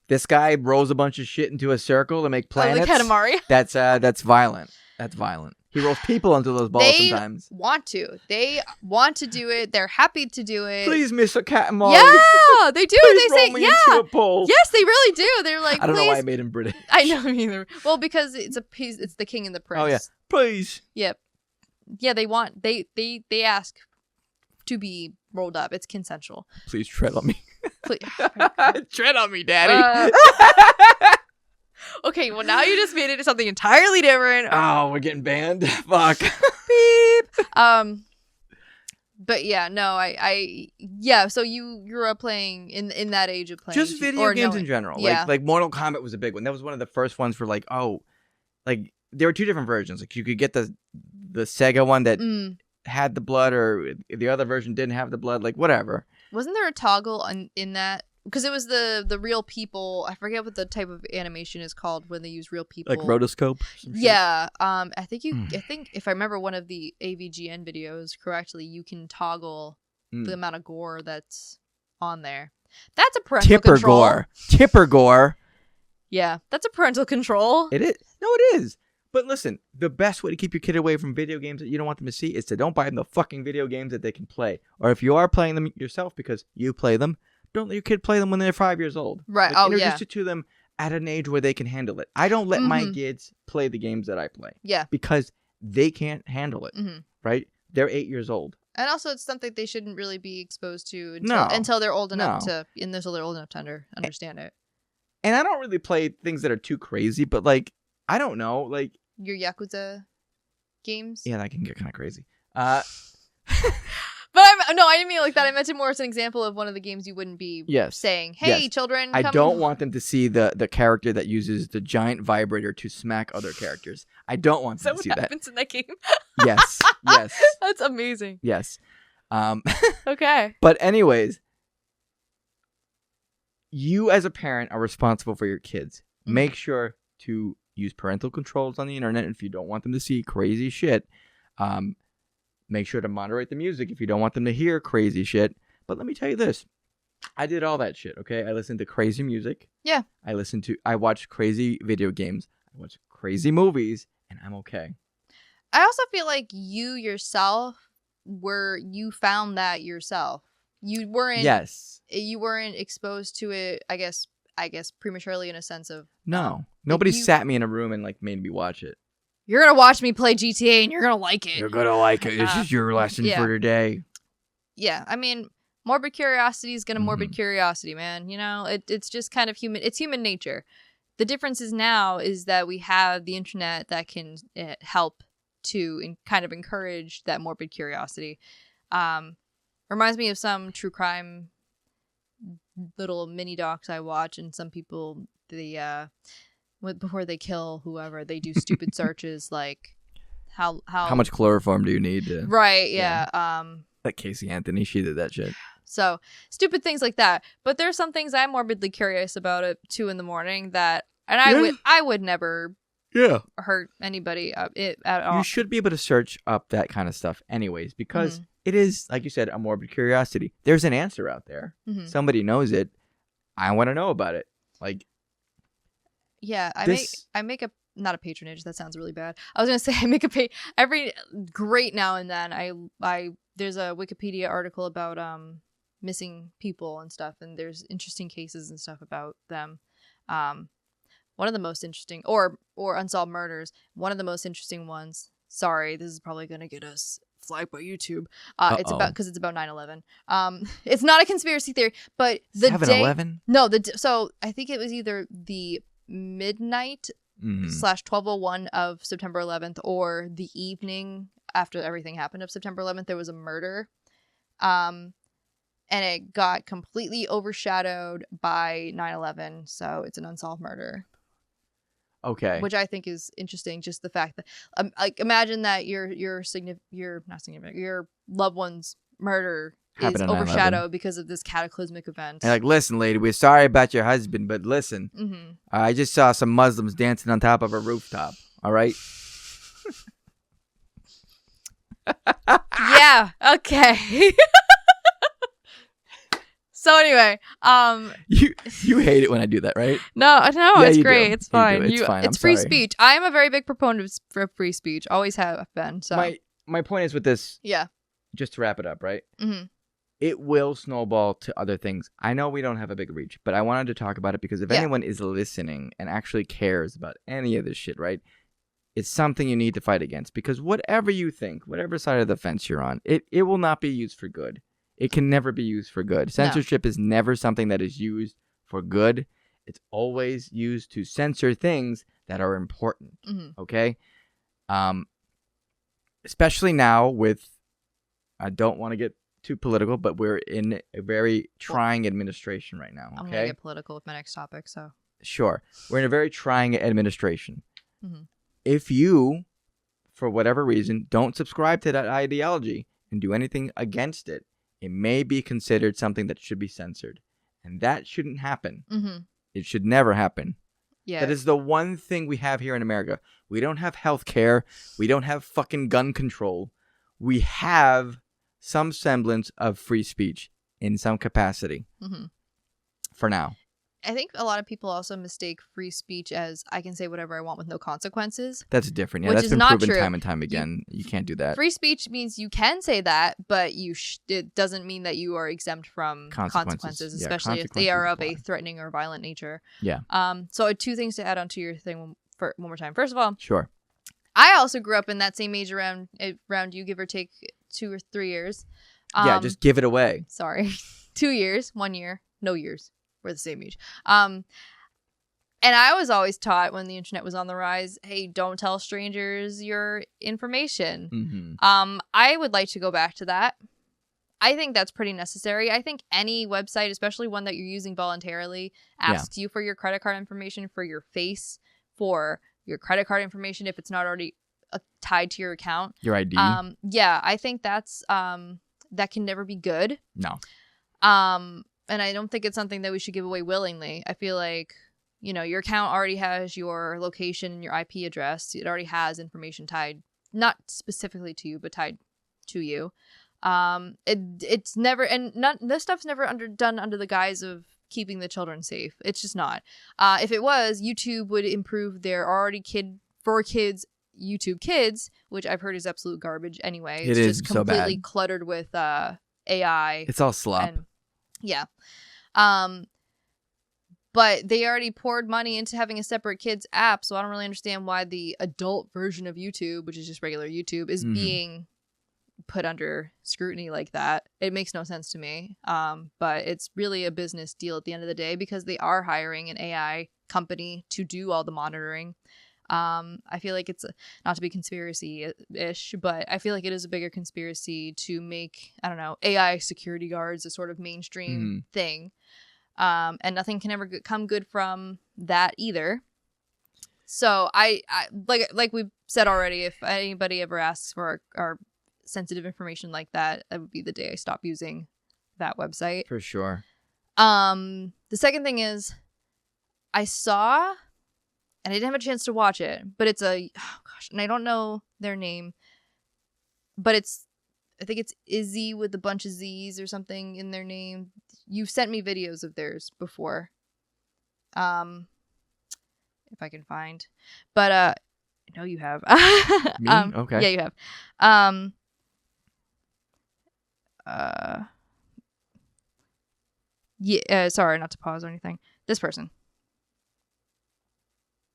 Speaker 2: This guy rolls a bunch of shit into a circle to make planets.
Speaker 1: Like Katamari.
Speaker 2: That's violent. That's violent. He rolls people into those balls sometimes.
Speaker 1: They want to do it. They're happy to do it.
Speaker 2: Please, Mr. Katamari.
Speaker 1: Yeah, they do.
Speaker 2: Please
Speaker 1: they say,
Speaker 2: roll me into a bowl.
Speaker 1: Yes, they really do. They're like,
Speaker 2: I don't know
Speaker 1: please.
Speaker 2: why I made him British.
Speaker 1: I know neither. Well, because it's the king and the prince.
Speaker 2: Oh yeah, please.
Speaker 1: Yep. Yeah, they ask to be rolled up. It's consensual.
Speaker 2: Please tread on me.
Speaker 1: Please.
Speaker 2: Tread on me, Daddy.
Speaker 1: Okay, well now you just made it into something entirely different.
Speaker 2: Oh, we're getting banned. Fuck.
Speaker 1: Beep. But yeah, no, I so you grew up playing in that age of playing
Speaker 2: just video games in general.
Speaker 1: Yeah.
Speaker 2: Like Mortal Kombat was a big one. That was one of the first ones for like there were two different versions. Like you could get the Sega one that had the blood, or the other version didn't have the blood, like whatever.
Speaker 1: Wasn't there a toggle in that? Because it was the real people. I forget what the type of animation is called when they use real people.
Speaker 2: Like rotoscope?
Speaker 1: Yeah. I think if I remember one of the AVGN videos correctly, you can toggle the amount of gore that's on there. That's a parental control.
Speaker 2: Tipper gore.
Speaker 1: Yeah, that's a parental control.
Speaker 2: It is. No, it is. But listen, the best way to keep your kid away from video games that you don't want them to see is to don't buy them the fucking video games that they can play. Or if you are playing them yourself because you play them, don't let your kid play them when they're 5 years old.
Speaker 1: Right.
Speaker 2: Like, introduce it to them at an age where they can handle it. I don't let my kids play the games that I play.
Speaker 1: Yeah.
Speaker 2: Because they can't handle it. Right? They're 8 years old.
Speaker 1: And also, it's something they shouldn't really be exposed to until they're old enough to understand it.
Speaker 2: And I don't really play things that are too crazy, but like, I don't know, like
Speaker 1: your Yakuza games.
Speaker 2: Yeah, that can get kind of crazy.
Speaker 1: But I didn't mean like that. I meant it more as an example of one of the games you wouldn't be saying, "Hey, children."
Speaker 2: I don't want them to see the character that uses the giant vibrator to smack other characters. I don't want them to see that. Is that what
Speaker 1: happens in that game?
Speaker 2: Yes.
Speaker 1: That's amazing.
Speaker 2: Yes.
Speaker 1: Okay.
Speaker 2: But anyways, you as a parent are responsible for your kids. Make sure to use parental controls on the internet if you don't want them to see crazy shit. Make sure to moderate the music if you don't want them to hear crazy shit. But let me tell you this. I did all that shit, okay? I listened to crazy music.
Speaker 1: Yeah.
Speaker 2: I watched crazy video games. I watched crazy movies, and I'm okay.
Speaker 1: I also feel like you yourself you found that yourself. You weren't exposed to it, I guess prematurely in a sense of
Speaker 2: no. Nobody sat me in a room and like made me watch it.
Speaker 1: You're going to watch me play GTA and you're going to like it.
Speaker 2: You're going to like it. This is your lesson for today.
Speaker 1: Yeah. I mean, morbid curiosity is going to morbid curiosity, man. You know, it's just kind of human. It's human nature. The difference now is that we have the internet that can help to kind of encourage that morbid curiosity. Reminds me of some true crime little mini docs I watch, and some people, before they kill whoever, they do stupid searches like how
Speaker 2: much chloroform do you need to...
Speaker 1: Right, yeah.
Speaker 2: Like Casey Anthony, she did that shit.
Speaker 1: So stupid things like that. But there's some things I'm morbidly curious about at 2 a.m. that, and I would never hurt anybody at all.
Speaker 2: You should be able to search up that kind of stuff anyways, because it is, like you said, a morbid curiosity. There's an answer out there. Somebody knows it. I want to know about it. Like,
Speaker 1: yeah, I make a not a patronage. That sounds really bad. I was gonna say I make a every great now and then. I there's a Wikipedia article about missing people and stuff, and there's interesting cases and stuff about them. One of the most interesting, or unsolved murders. One of the most interesting ones. Sorry, this is probably gonna get us flagged by YouTube. It's about 9/11. It's not a conspiracy theory, but the
Speaker 2: 7/11?
Speaker 1: No, so I think it was either the midnight /12:01 of September 11th or the evening after everything happened of September 11th. There was a murder, and it got completely overshadowed by 9/11. So it's an unsolved murder.
Speaker 2: Okay.
Speaker 1: Which I think is interesting, just the fact that like imagine that your loved one's murder is overshadowed because of this cataclysmic event.
Speaker 2: And like, listen, lady, we're sorry about your husband, but listen, I just saw some Muslims dancing on top of a rooftop. All right. Yeah.
Speaker 1: Okay. So anyway,
Speaker 2: you hate it when I do that, right?
Speaker 1: No,
Speaker 2: Yeah,
Speaker 1: it's
Speaker 2: you
Speaker 1: great.
Speaker 2: do.
Speaker 1: It's fine.
Speaker 2: It's fine.
Speaker 1: It's
Speaker 2: I'm
Speaker 1: free
Speaker 2: sorry.
Speaker 1: speech. I am a very big proponent for free speech. Always have been. So
Speaker 2: my point is with this.
Speaker 1: Yeah.
Speaker 2: Just to wrap it up, right?
Speaker 1: Mm-hmm.
Speaker 2: It will snowball to other things. I know we don't have a big reach, but I wanted to talk about it because if anyone is listening and actually cares about any of this shit, right? It's something you need to fight against because whatever you think, whatever side of the fence you're on, it will not be used for good. It can never be used for good. Censorship is never something that is used for good. It's always used to censor things that are important.
Speaker 1: Mm-hmm.
Speaker 2: Okay? Especially now with, I don't want to get too political, but we're in a very trying administration right now. Okay?
Speaker 1: I'm going to get political with my next topic, so.
Speaker 2: Sure. We're in a very trying administration.
Speaker 1: Mm-hmm.
Speaker 2: If you, for whatever reason, don't subscribe to that ideology and do anything against it, it may be considered something that should be censored. And that shouldn't happen.
Speaker 1: Mm-hmm.
Speaker 2: It should never happen.
Speaker 1: Yeah.
Speaker 2: That is the one thing we have here in America. We don't have health care. We don't have fucking gun control. We have some semblance of free speech in some capacity.
Speaker 1: Mm-hmm.
Speaker 2: For now.
Speaker 1: I think a lot of people also mistake free speech as I can say whatever I want with no consequences.
Speaker 2: That's different. Yeah,
Speaker 1: which
Speaker 2: that's
Speaker 1: is
Speaker 2: been
Speaker 1: not
Speaker 2: proven
Speaker 1: true.
Speaker 2: time and time again. You can't do that.
Speaker 1: Free speech means you can say that, but it doesn't mean that you are exempt from consequences, especially if they are of a threatening or violent nature.
Speaker 2: Yeah.
Speaker 1: So two things to add on to your thing one more time. First of all,
Speaker 2: sure.
Speaker 1: I also grew up in that same age around you, give or take 2 or 3 years.
Speaker 2: Yeah, just give it away.
Speaker 1: Sorry. 2 years, 1 year, no years. We're the same age. And I was always taught when the internet was on the rise, hey, don't tell strangers your information.
Speaker 2: Mm-hmm.
Speaker 1: I would like to go back to that. I think that's pretty necessary. I think any website, especially one that you're using voluntarily, asks you for your credit card information, for your face, for your credit card information if it's not already tied to your account.
Speaker 2: Your ID.
Speaker 1: Yeah, I think that's that can never be good.
Speaker 2: No.
Speaker 1: And I don't think it's something that we should give away willingly. I feel like, your account already has your location and your IP address. It already has information tied, not specifically to you, but tied to you. It's never, and this stuff's never done under the guise of keeping the children safe. It's just not. If it was, YouTube would improve their already for kids YouTube Kids, which I've heard is absolute garbage anyway. It's
Speaker 2: just
Speaker 1: completely
Speaker 2: so bad.
Speaker 1: Cluttered with AI.
Speaker 2: It's all slop.
Speaker 1: Yeah. But they already poured money into having a separate kids app, so I don't really understand why the adult version of YouTube, which is just regular YouTube, is being put under scrutiny like that. It makes no sense to me. But it's really a business deal at the end of the day because they are hiring an AI company to do all the monitoring. I feel like it's not to be conspiracy-ish, but I feel like it is a bigger conspiracy to make, I don't know, AI security guards a sort of mainstream thing. And nothing can ever come good from that either. So I like we've said already, if anybody ever asks for our sensitive information like that, that would be the day I stop using that website.
Speaker 2: For sure.
Speaker 1: The second thing is I saw, and I didn't have a chance to watch it, but it's and I don't know their name, but I think it's Izzy with a bunch of Z's or something in their name. You've sent me videos of theirs before. If I can find. But I know you have.
Speaker 2: Me? Okay.
Speaker 1: Yeah, you have. Sorry, not to pause or anything. This person.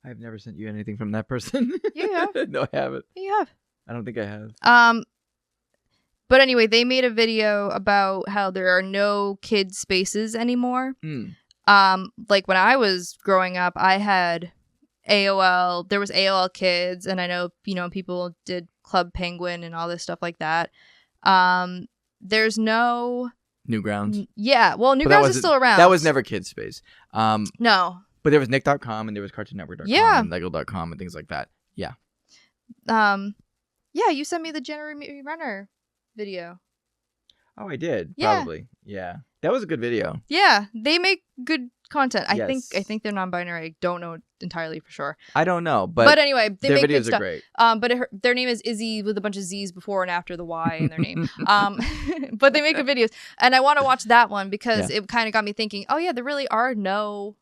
Speaker 2: I've never sent you anything from that person.
Speaker 1: You have.
Speaker 2: No, I haven't.
Speaker 1: You have.
Speaker 2: I don't think I have.
Speaker 1: But anyway, they made a video about how there are no kid spaces anymore. Like when I was growing up, I had AOL. There was AOL Kids, and I know people did Club Penguin and all this stuff like that. There's no
Speaker 2: Newgrounds.
Speaker 1: Yeah, well, Newgrounds is still around.
Speaker 2: That was never Kid Space.
Speaker 1: No.
Speaker 2: But there was Nick.com and there was CartoonNetwork.com and Lego.com and things like that. Yeah.
Speaker 1: Yeah, you sent me the Jeremy Renner video.
Speaker 2: Oh, I did.
Speaker 1: Yeah.
Speaker 2: Probably. Yeah. That was a good video.
Speaker 1: Yeah, they make good content.
Speaker 2: Yes.
Speaker 1: I think they're non-binary. I don't know entirely for sure.
Speaker 2: I don't know, but
Speaker 1: anyway, they
Speaker 2: their
Speaker 1: make
Speaker 2: videos
Speaker 1: good
Speaker 2: are
Speaker 1: stuff.
Speaker 2: great.
Speaker 1: But their name is Izzy with a bunch of Z's before and after the Y in their name. But they make good videos, and I want to watch that one because it kind of got me thinking. Oh yeah, there really are no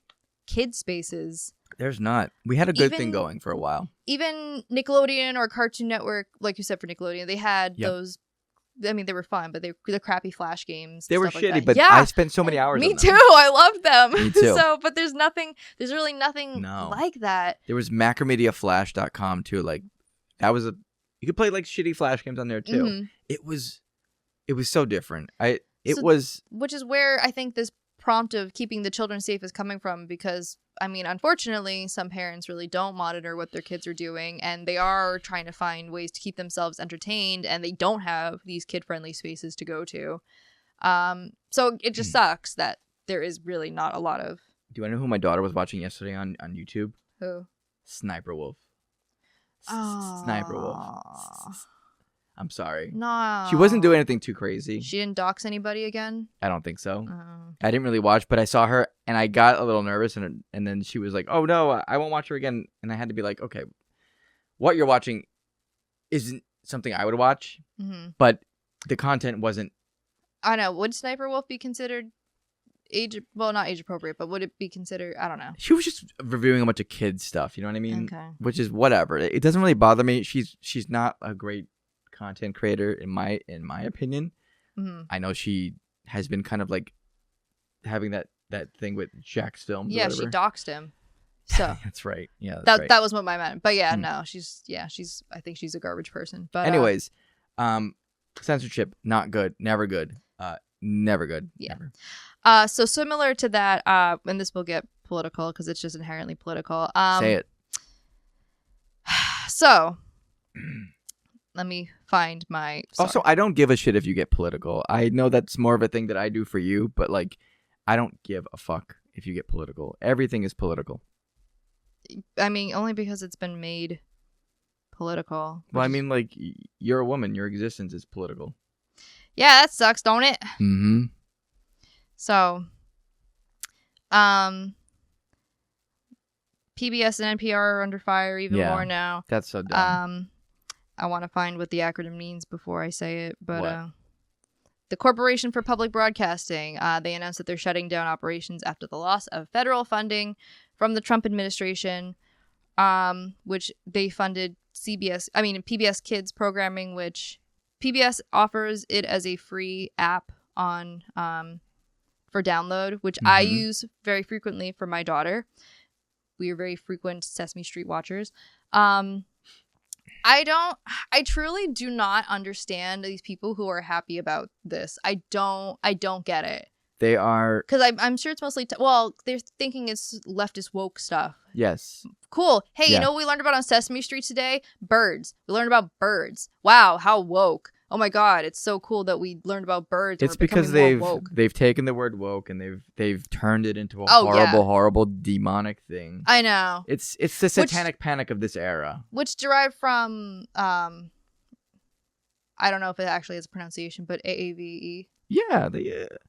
Speaker 1: kid spaces.
Speaker 2: There's not. We had a good thing going for a while.
Speaker 1: Even Nickelodeon or Cartoon Network, like you said for Nickelodeon, they had those. I mean, they were fun, but the crappy Flash games.
Speaker 2: They were shitty,
Speaker 1: like
Speaker 2: but I spent so many hours.
Speaker 1: Me too. I love them.
Speaker 2: Me too.
Speaker 1: So, but there's really nothing like that.
Speaker 2: There was macromediaflash.com too. Like that was you could play like shitty Flash games on there too. Mm-hmm. It was so different. Which is
Speaker 1: where I think this prompt of keeping the children safe is coming from, because I mean, unfortunately, some parents really don't monitor what their kids are doing, and they are trying to find ways to keep themselves entertained, and they don't have these kid-friendly spaces to go to. So it just sucks that there is really not a lot of...
Speaker 2: Do you want to know who my daughter was watching yesterday on YouTube?
Speaker 1: Who?
Speaker 2: Sniper Wolf. Sniper Wolf. I'm sorry.
Speaker 1: No.
Speaker 2: She wasn't doing anything too crazy.
Speaker 1: She didn't dox anybody again?
Speaker 2: I don't think so. I didn't really watch, but I saw her and I got a little nervous, and then she was like, "Oh no, I won't watch her again." And I had to be like, "Okay, what you're watching isn't something I would watch." Mm-hmm. But the content wasn't.
Speaker 1: I know. Would Sniper Wolf be considered not age appropriate, but would it be considered? I don't know.
Speaker 2: She was just reviewing a bunch of kids stuff. You know what I mean?
Speaker 1: Okay.
Speaker 2: Which is whatever. It doesn't really bother me. She's not a great content creator in my opinion. Mm-hmm. I know she has been kind of like having that thing with Jack's Films.
Speaker 1: Yeah, she doxed him. So
Speaker 2: that's right. Yeah,
Speaker 1: that was what I meant. But yeah, no, she's I think she's a garbage person. But
Speaker 2: anyways, censorship, not good, never good, never good.
Speaker 1: Yeah.
Speaker 2: Never.
Speaker 1: So similar to that, and this will get political because it's just inherently political.
Speaker 2: Say it.
Speaker 1: So. Let me find my... Sorry.
Speaker 2: Also, I don't give a shit if you get political. I know that's more of a thing that I do for you, but like, I don't give a fuck if you get political. Everything is political.
Speaker 1: I mean, only because it's been made political.
Speaker 2: Well, I mean, like, you're a woman. Your existence is political.
Speaker 1: Yeah, that sucks, don't it?
Speaker 2: Mm-hmm.
Speaker 1: So, PBS and NPR are under fire even more now.
Speaker 2: That's so dumb.
Speaker 1: I want to find what the acronym means before I say it, but the Corporation for Public Broadcasting, they announced that they're shutting down operations after the loss of federal funding from the Trump administration, which they funded PBS Kids programming, which PBS offers it as a free app on for download, which I use very frequently for my daughter. We are very frequent Sesame Street watchers. I truly do not understand these people who are happy about this. I don't get it.
Speaker 2: They are...
Speaker 1: Because I'm sure it's mostly... they're thinking it's leftist woke stuff.
Speaker 2: Yes.
Speaker 1: Cool. Hey, you know what we learned about on Sesame Street today? Birds. We learned about birds. Wow, how woke. Oh my God, it's so cool that we learned about birds.
Speaker 2: It's because they've taken the word woke and they've turned it into a horrible demonic thing.
Speaker 1: I know.
Speaker 2: It's the satanic panic of this era.
Speaker 1: Which derived from I don't know if it actually has a pronunciation, but AAVE.
Speaker 2: Yeah,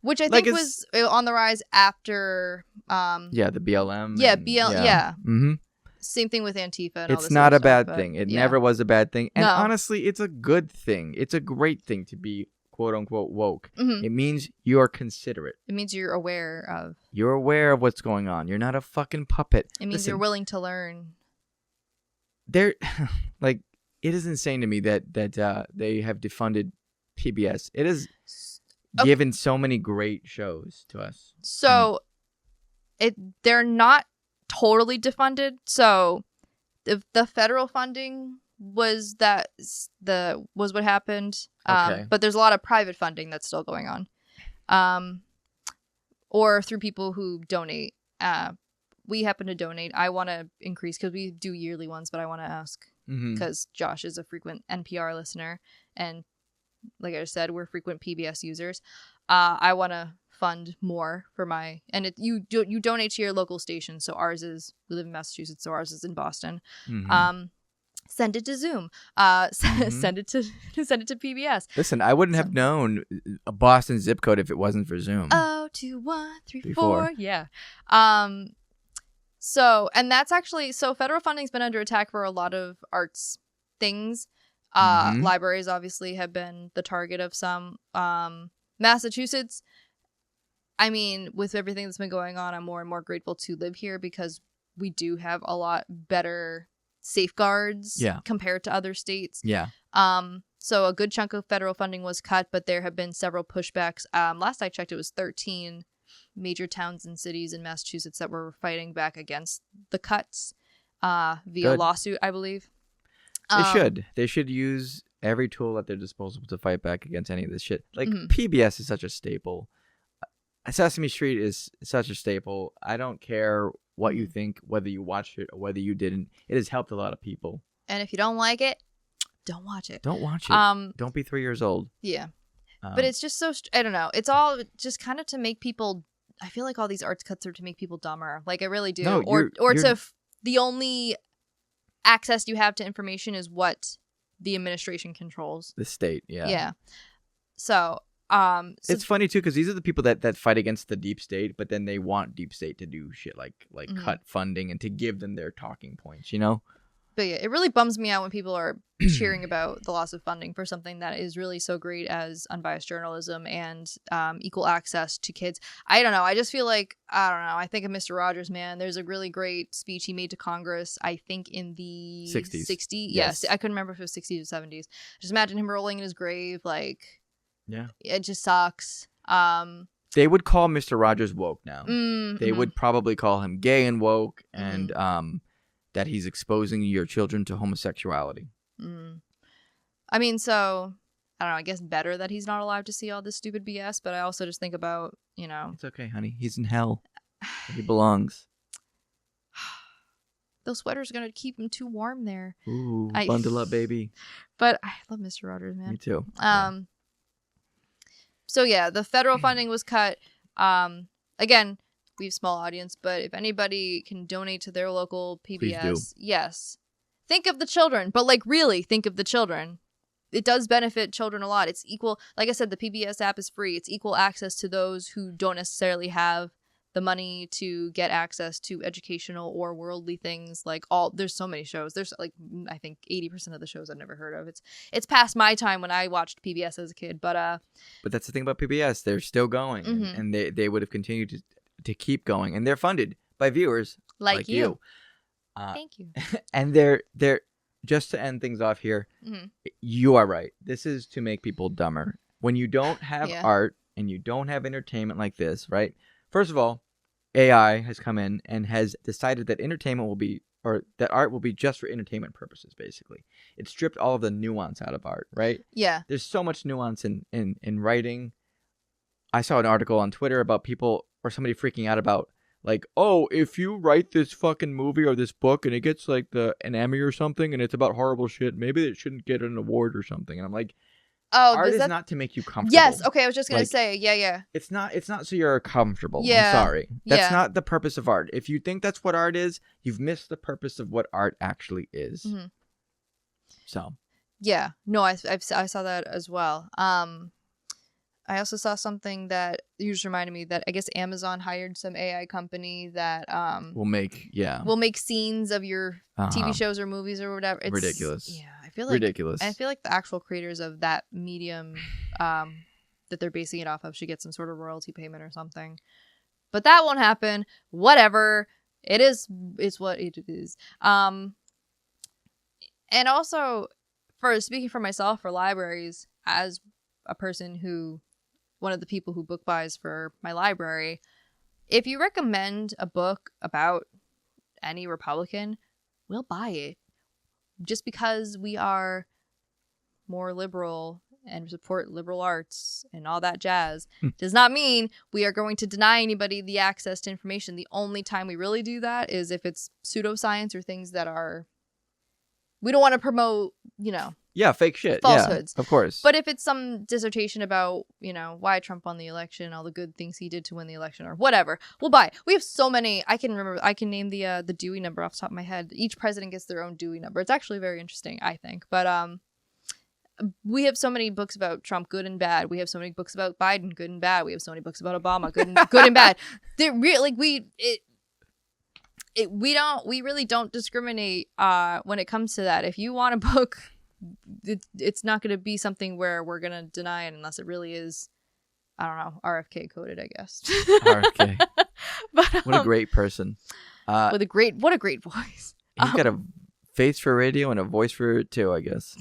Speaker 1: which I think was on the rise after
Speaker 2: the BLM.
Speaker 1: Yeah, yeah.
Speaker 2: Mm-hmm.
Speaker 1: Same thing with Antifa and all this.
Speaker 2: It's not a bad thing. It never was a bad thing. And honestly, it's a good thing. It's a great thing to be quote unquote woke. Mm-hmm. It means you're considerate.
Speaker 1: It means you're aware of.
Speaker 2: You're aware of what's going on. You're not a fucking puppet.
Speaker 1: It means you're willing to learn.
Speaker 2: It is insane to me that they have defunded PBS. It has given so many great shows to us.
Speaker 1: So they're not totally defunded. So the federal funding was what happened. But there's a lot of private funding that's still going on. Or through people who donate. We happen to donate. I want to increase because we do yearly ones, but I want to ask because Josh is a frequent NPR listener, and like I said, we're frequent PBS users. I want to fund more for you donate to your local station. So we live in Massachusetts, so ours is in Boston. Mm-hmm. Send it to Zoom. Send it to PBS.
Speaker 2: Listen, I wouldn't have known a Boston zip code if it wasn't for Zoom.
Speaker 1: 02134. Yeah. So, and that's actually, so federal funding's been under attack for a lot of arts things. Libraries obviously have been the target of some. Massachusetts, I mean, with everything that's been going on, I'm more and more grateful to live here because we do have a lot better safeguards compared to other states.
Speaker 2: Yeah.
Speaker 1: So a good chunk of federal funding was cut, but there have been several pushbacks. Last I checked, it was 13 major towns and cities in Massachusetts that were fighting back against the cuts via lawsuit, I believe.
Speaker 2: They should use every tool at their disposal to fight back against any of this shit. Like PBS is such a staple. Sesame Street is such a staple. I don't care what you think, whether you watched it or whether you didn't. It has helped a lot of people.
Speaker 1: And if you don't like it, don't watch it.
Speaker 2: Don't watch it. Don't be 3 years old.
Speaker 1: Yeah. But it's just so, I don't know. It's all just kind of to make people, I feel like all these arts cuts are to make people dumber. Like I really do.
Speaker 2: No,
Speaker 1: the only access you have to information is what the administration controls.
Speaker 2: The state, yeah.
Speaker 1: Yeah. So
Speaker 2: it's funny too because these are the people that fight against the deep state, but then they want deep state to do shit like cut funding and to give them their talking points, you know?
Speaker 1: But yeah, it really bums me out when people are cheering about the loss of funding for something that is really so great as unbiased journalism and equal access to kids. I don't know. I just feel like, I don't know. I think of Mr. Rogers, man. There's a really great speech he made to Congress, I think in the
Speaker 2: 60s.
Speaker 1: Yes. I couldn't remember if it was 60s or 70s. Just imagine him rolling in his grave. Like,
Speaker 2: yeah,
Speaker 1: it just sucks.
Speaker 2: They would call Mr. Rogers woke now. They would probably call him gay and woke and that he's exposing your children to homosexuality.
Speaker 1: I mean, so, I don't know, I guess better that he's not allowed to see all this stupid BS, but I also just think about, you know.
Speaker 2: It's okay, honey. He's in hell. He belongs.
Speaker 1: Those sweaters are going to keep him too warm there.
Speaker 2: Ooh, bundle up, baby.
Speaker 1: But I love Mr. Rogers, man.
Speaker 2: Me too.
Speaker 1: So, yeah, the federal funding was cut. Again, we have a small audience, but if anybody can donate to their local PBS, yes. Think of the children, but like really think of the children. It does benefit children a lot. It's equal, like I said, the PBS app is free. It's equal access to those who don't necessarily have the money to get access to educational or worldly things. Like there's so many shows. There's like, I think 80% of the shows I've never heard of. It's past my time when I watched PBS as a kid, but
Speaker 2: that's the thing about PBS. They're still going and they would have continued to keep going, and they're funded by viewers like you.
Speaker 1: Thank you.
Speaker 2: And they're just to end things off here. You are right. This is to make people dumber. When you don't have art and you don't have entertainment like this, right? First of all, AI has come in and has decided that entertainment will be, or that art will be just for entertainment purposes. Basically, it stripped all of the nuance out of art. Right?
Speaker 1: Yeah.
Speaker 2: There's so much nuance in writing. I saw an article on Twitter about people or somebody freaking out about like, oh, if you write this fucking movie or this book and it gets like an Emmy or something and it's about horrible shit, maybe it shouldn't get an award or something. And I'm like, art is not to make you comfortable.
Speaker 1: Yes. Okay. I was just going to say, yeah.
Speaker 2: It's not so you're comfortable. Yeah. I'm sorry. That's not the purpose of art. If you think that's what art is, you've missed the purpose of what art actually is. So. Yeah.
Speaker 1: No, I saw that as well. I also saw something that you just reminded me that I guess Amazon hired some AI company that will make scenes of your TV shows or movies or whatever. It's
Speaker 2: ridiculous.
Speaker 1: Yeah, I feel like ridiculous. I feel like the actual creators of that medium that they're basing it off of should get some sort of royalty payment or something. But that won't happen. Whatever. It's what it is. And also, speaking for myself, for libraries, as a person who, one of the people who book buys for my library, if you recommend a book about any Republican, we'll buy it. Just because we are more liberal and support liberal arts and all that jazz does not mean we are going to deny anybody the access to information. The only time we really do that is if it's pseudoscience or things that are, we don't want to promote,
Speaker 2: yeah, fake shit.
Speaker 1: Falsehoods.
Speaker 2: Yeah, of course.
Speaker 1: But if it's some dissertation about, why Trump won the election, all the good things he did to win the election or whatever, we'll buy it. We have so many. I can name the Dewey number off the top of my head. Each president gets their own Dewey number. It's actually very interesting, I think. But we have so many books about Trump, good and bad. We have so many books about Biden, good and bad. We have so many books about Obama, good and bad. They're really we really don't discriminate when it comes to that. If you want a book, it's not going to be something where we're going to deny it unless it really is, I don't know, RFK coded, I guess.
Speaker 2: RFK. But, what a great person.
Speaker 1: What a great voice.
Speaker 2: He's got a face for radio and a voice for it too, I guess.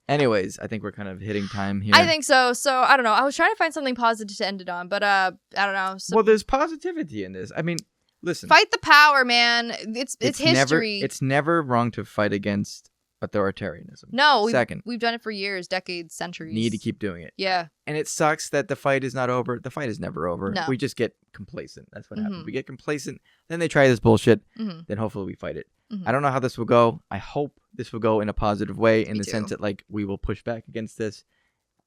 Speaker 2: Anyways, I think we're kind of hitting time here.
Speaker 1: I think so. So I don't know. I was trying to find something positive to end it on, but I don't know.
Speaker 2: Well, there's positivity in this. I mean, listen.
Speaker 1: Fight the power, man. It's history.
Speaker 2: It's never wrong to fight against authoritarianism.
Speaker 1: No, we've done it for years, decades, centuries.
Speaker 2: Need to keep doing it.
Speaker 1: Yeah.
Speaker 2: And it sucks that the fight is not over. The fight is never over.
Speaker 1: No.
Speaker 2: We just get complacent. That's what happens. We get complacent. Then they try this bullshit. Then hopefully we fight it. I don't know how this will go. I hope this will go in a positive way in the sense that like we will push back against this.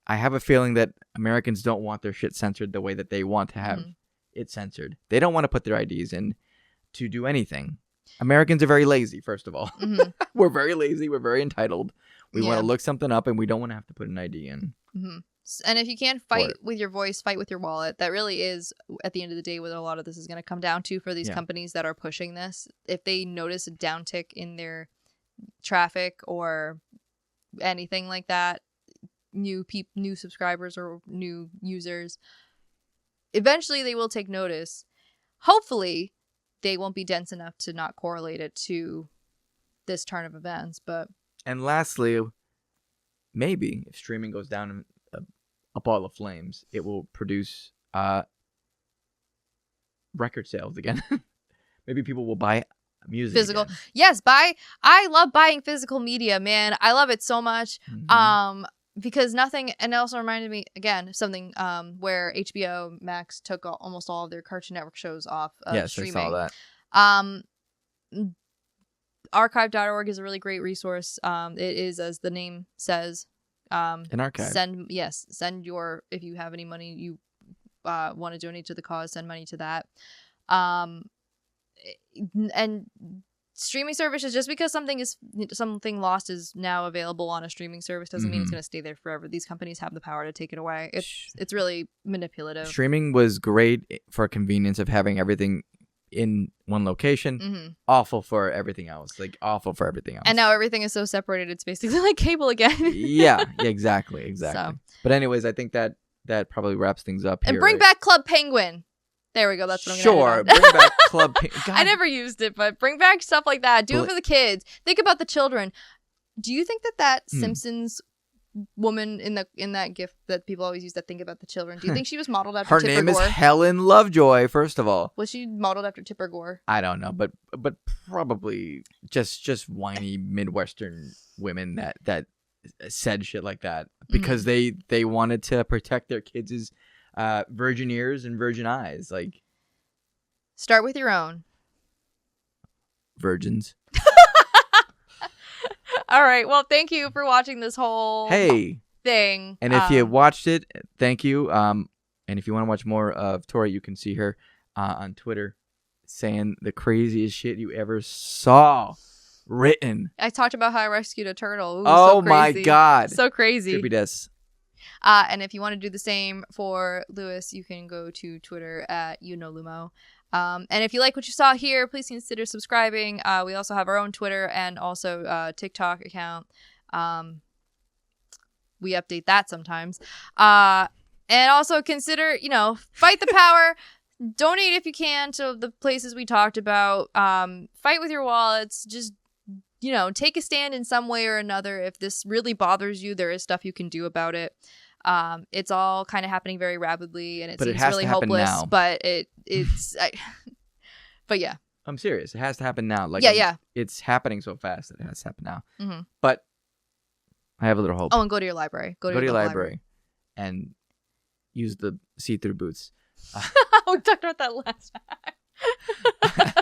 Speaker 2: I have a feeling that Americans don't want their shit censored the way that they want to have it censored. They don't want to put their IDs in to do anything. Americans are very lazy, first of all. We're very lazy. We're very entitled. We want to look something up and we don't want to have to put an ID in.
Speaker 1: And if you can't fight with your voice, fight with your wallet. That really is, at the end of the day, what a lot of this is going to come down to for these companies that are pushing this. If they notice a downtick in their traffic or anything like that, new subscribers or new users, eventually they will take notice. Hopefully, they won't be dense enough to not correlate it to this turn of events.
Speaker 2: And lastly, maybe if streaming goes down a ball of flames, it will produce record sales again. Maybe people will buy music
Speaker 1: physical
Speaker 2: again.
Speaker 1: Yes, I love buying physical media, man. I love it so much. Because nothing, and it also reminded me again something where HBO Max took almost all of their Cartoon Network shows off of streaming.
Speaker 2: I saw that.
Speaker 1: Archive.org is a really great resource. It is, as the name says,
Speaker 2: an archive.
Speaker 1: Send your, if you have any money you want to donate to the cause, send money to that. And streaming services, just because something lost is now available on a streaming service doesn't mean it's going to stay there forever. These companies have the power to take it away. It's really manipulative. Streaming
Speaker 2: was great for convenience of having everything in one location. Awful for everything else. And
Speaker 1: now everything is so separated, it's basically like cable again.
Speaker 2: yeah, exactly. So. But anyways, I think that probably wraps things up here.
Speaker 1: And bring back Club Penguin. There we go. That's what I'm
Speaker 2: going to bring back Club Penguin.
Speaker 1: I never used it, but bring back stuff like that. Do it for the kids. Think about the children. Do you think that Simpsons woman in that gif that people always use that think about the children, do you think she was modeled after
Speaker 2: Her
Speaker 1: Tipper
Speaker 2: name
Speaker 1: Gore?
Speaker 2: Is Helen Lovejoy, first of all.
Speaker 1: Was she modeled after Tipper Gore?
Speaker 2: I don't know, but probably just whiny Midwestern women that said shit like that because they wanted to protect their kids' virgin ears and virgin eyes. Like,
Speaker 1: start with your own
Speaker 2: virgins.
Speaker 1: All right. Well, thank you for watching this whole thing.
Speaker 2: And if you watched it, thank you. And if you want to watch more of Tory, you can see her on Twitter saying the craziest shit you ever saw written.
Speaker 1: I talked about how I rescued a turtle. Ooh,
Speaker 2: oh my God.
Speaker 1: So crazy.
Speaker 2: Creepy des.
Speaker 1: And if you want to do the same for Lewis, you can go to Twitter at @LuMo. And if you like what you saw here, please consider subscribing. We also have our own Twitter and also TikTok account. We update that sometimes. And also consider, fight the power. Donate if you can to the places we talked about. Fight with your wallets. Just, take a stand in some way or another. If this really bothers you, there is stuff you can do about it. It's all kind of happening very rapidly, and it seems really hopeless. Now. But but yeah,
Speaker 2: I'm serious. It has to happen now. It's happening so fast that it has to happen now. But I have a little hope.
Speaker 1: Oh, and go to your library. Go to your library
Speaker 2: and use the see-through boots.
Speaker 1: We talked about that last time.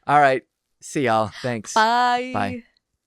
Speaker 2: All right. See y'all. Thanks.
Speaker 1: Bye.
Speaker 2: Bye.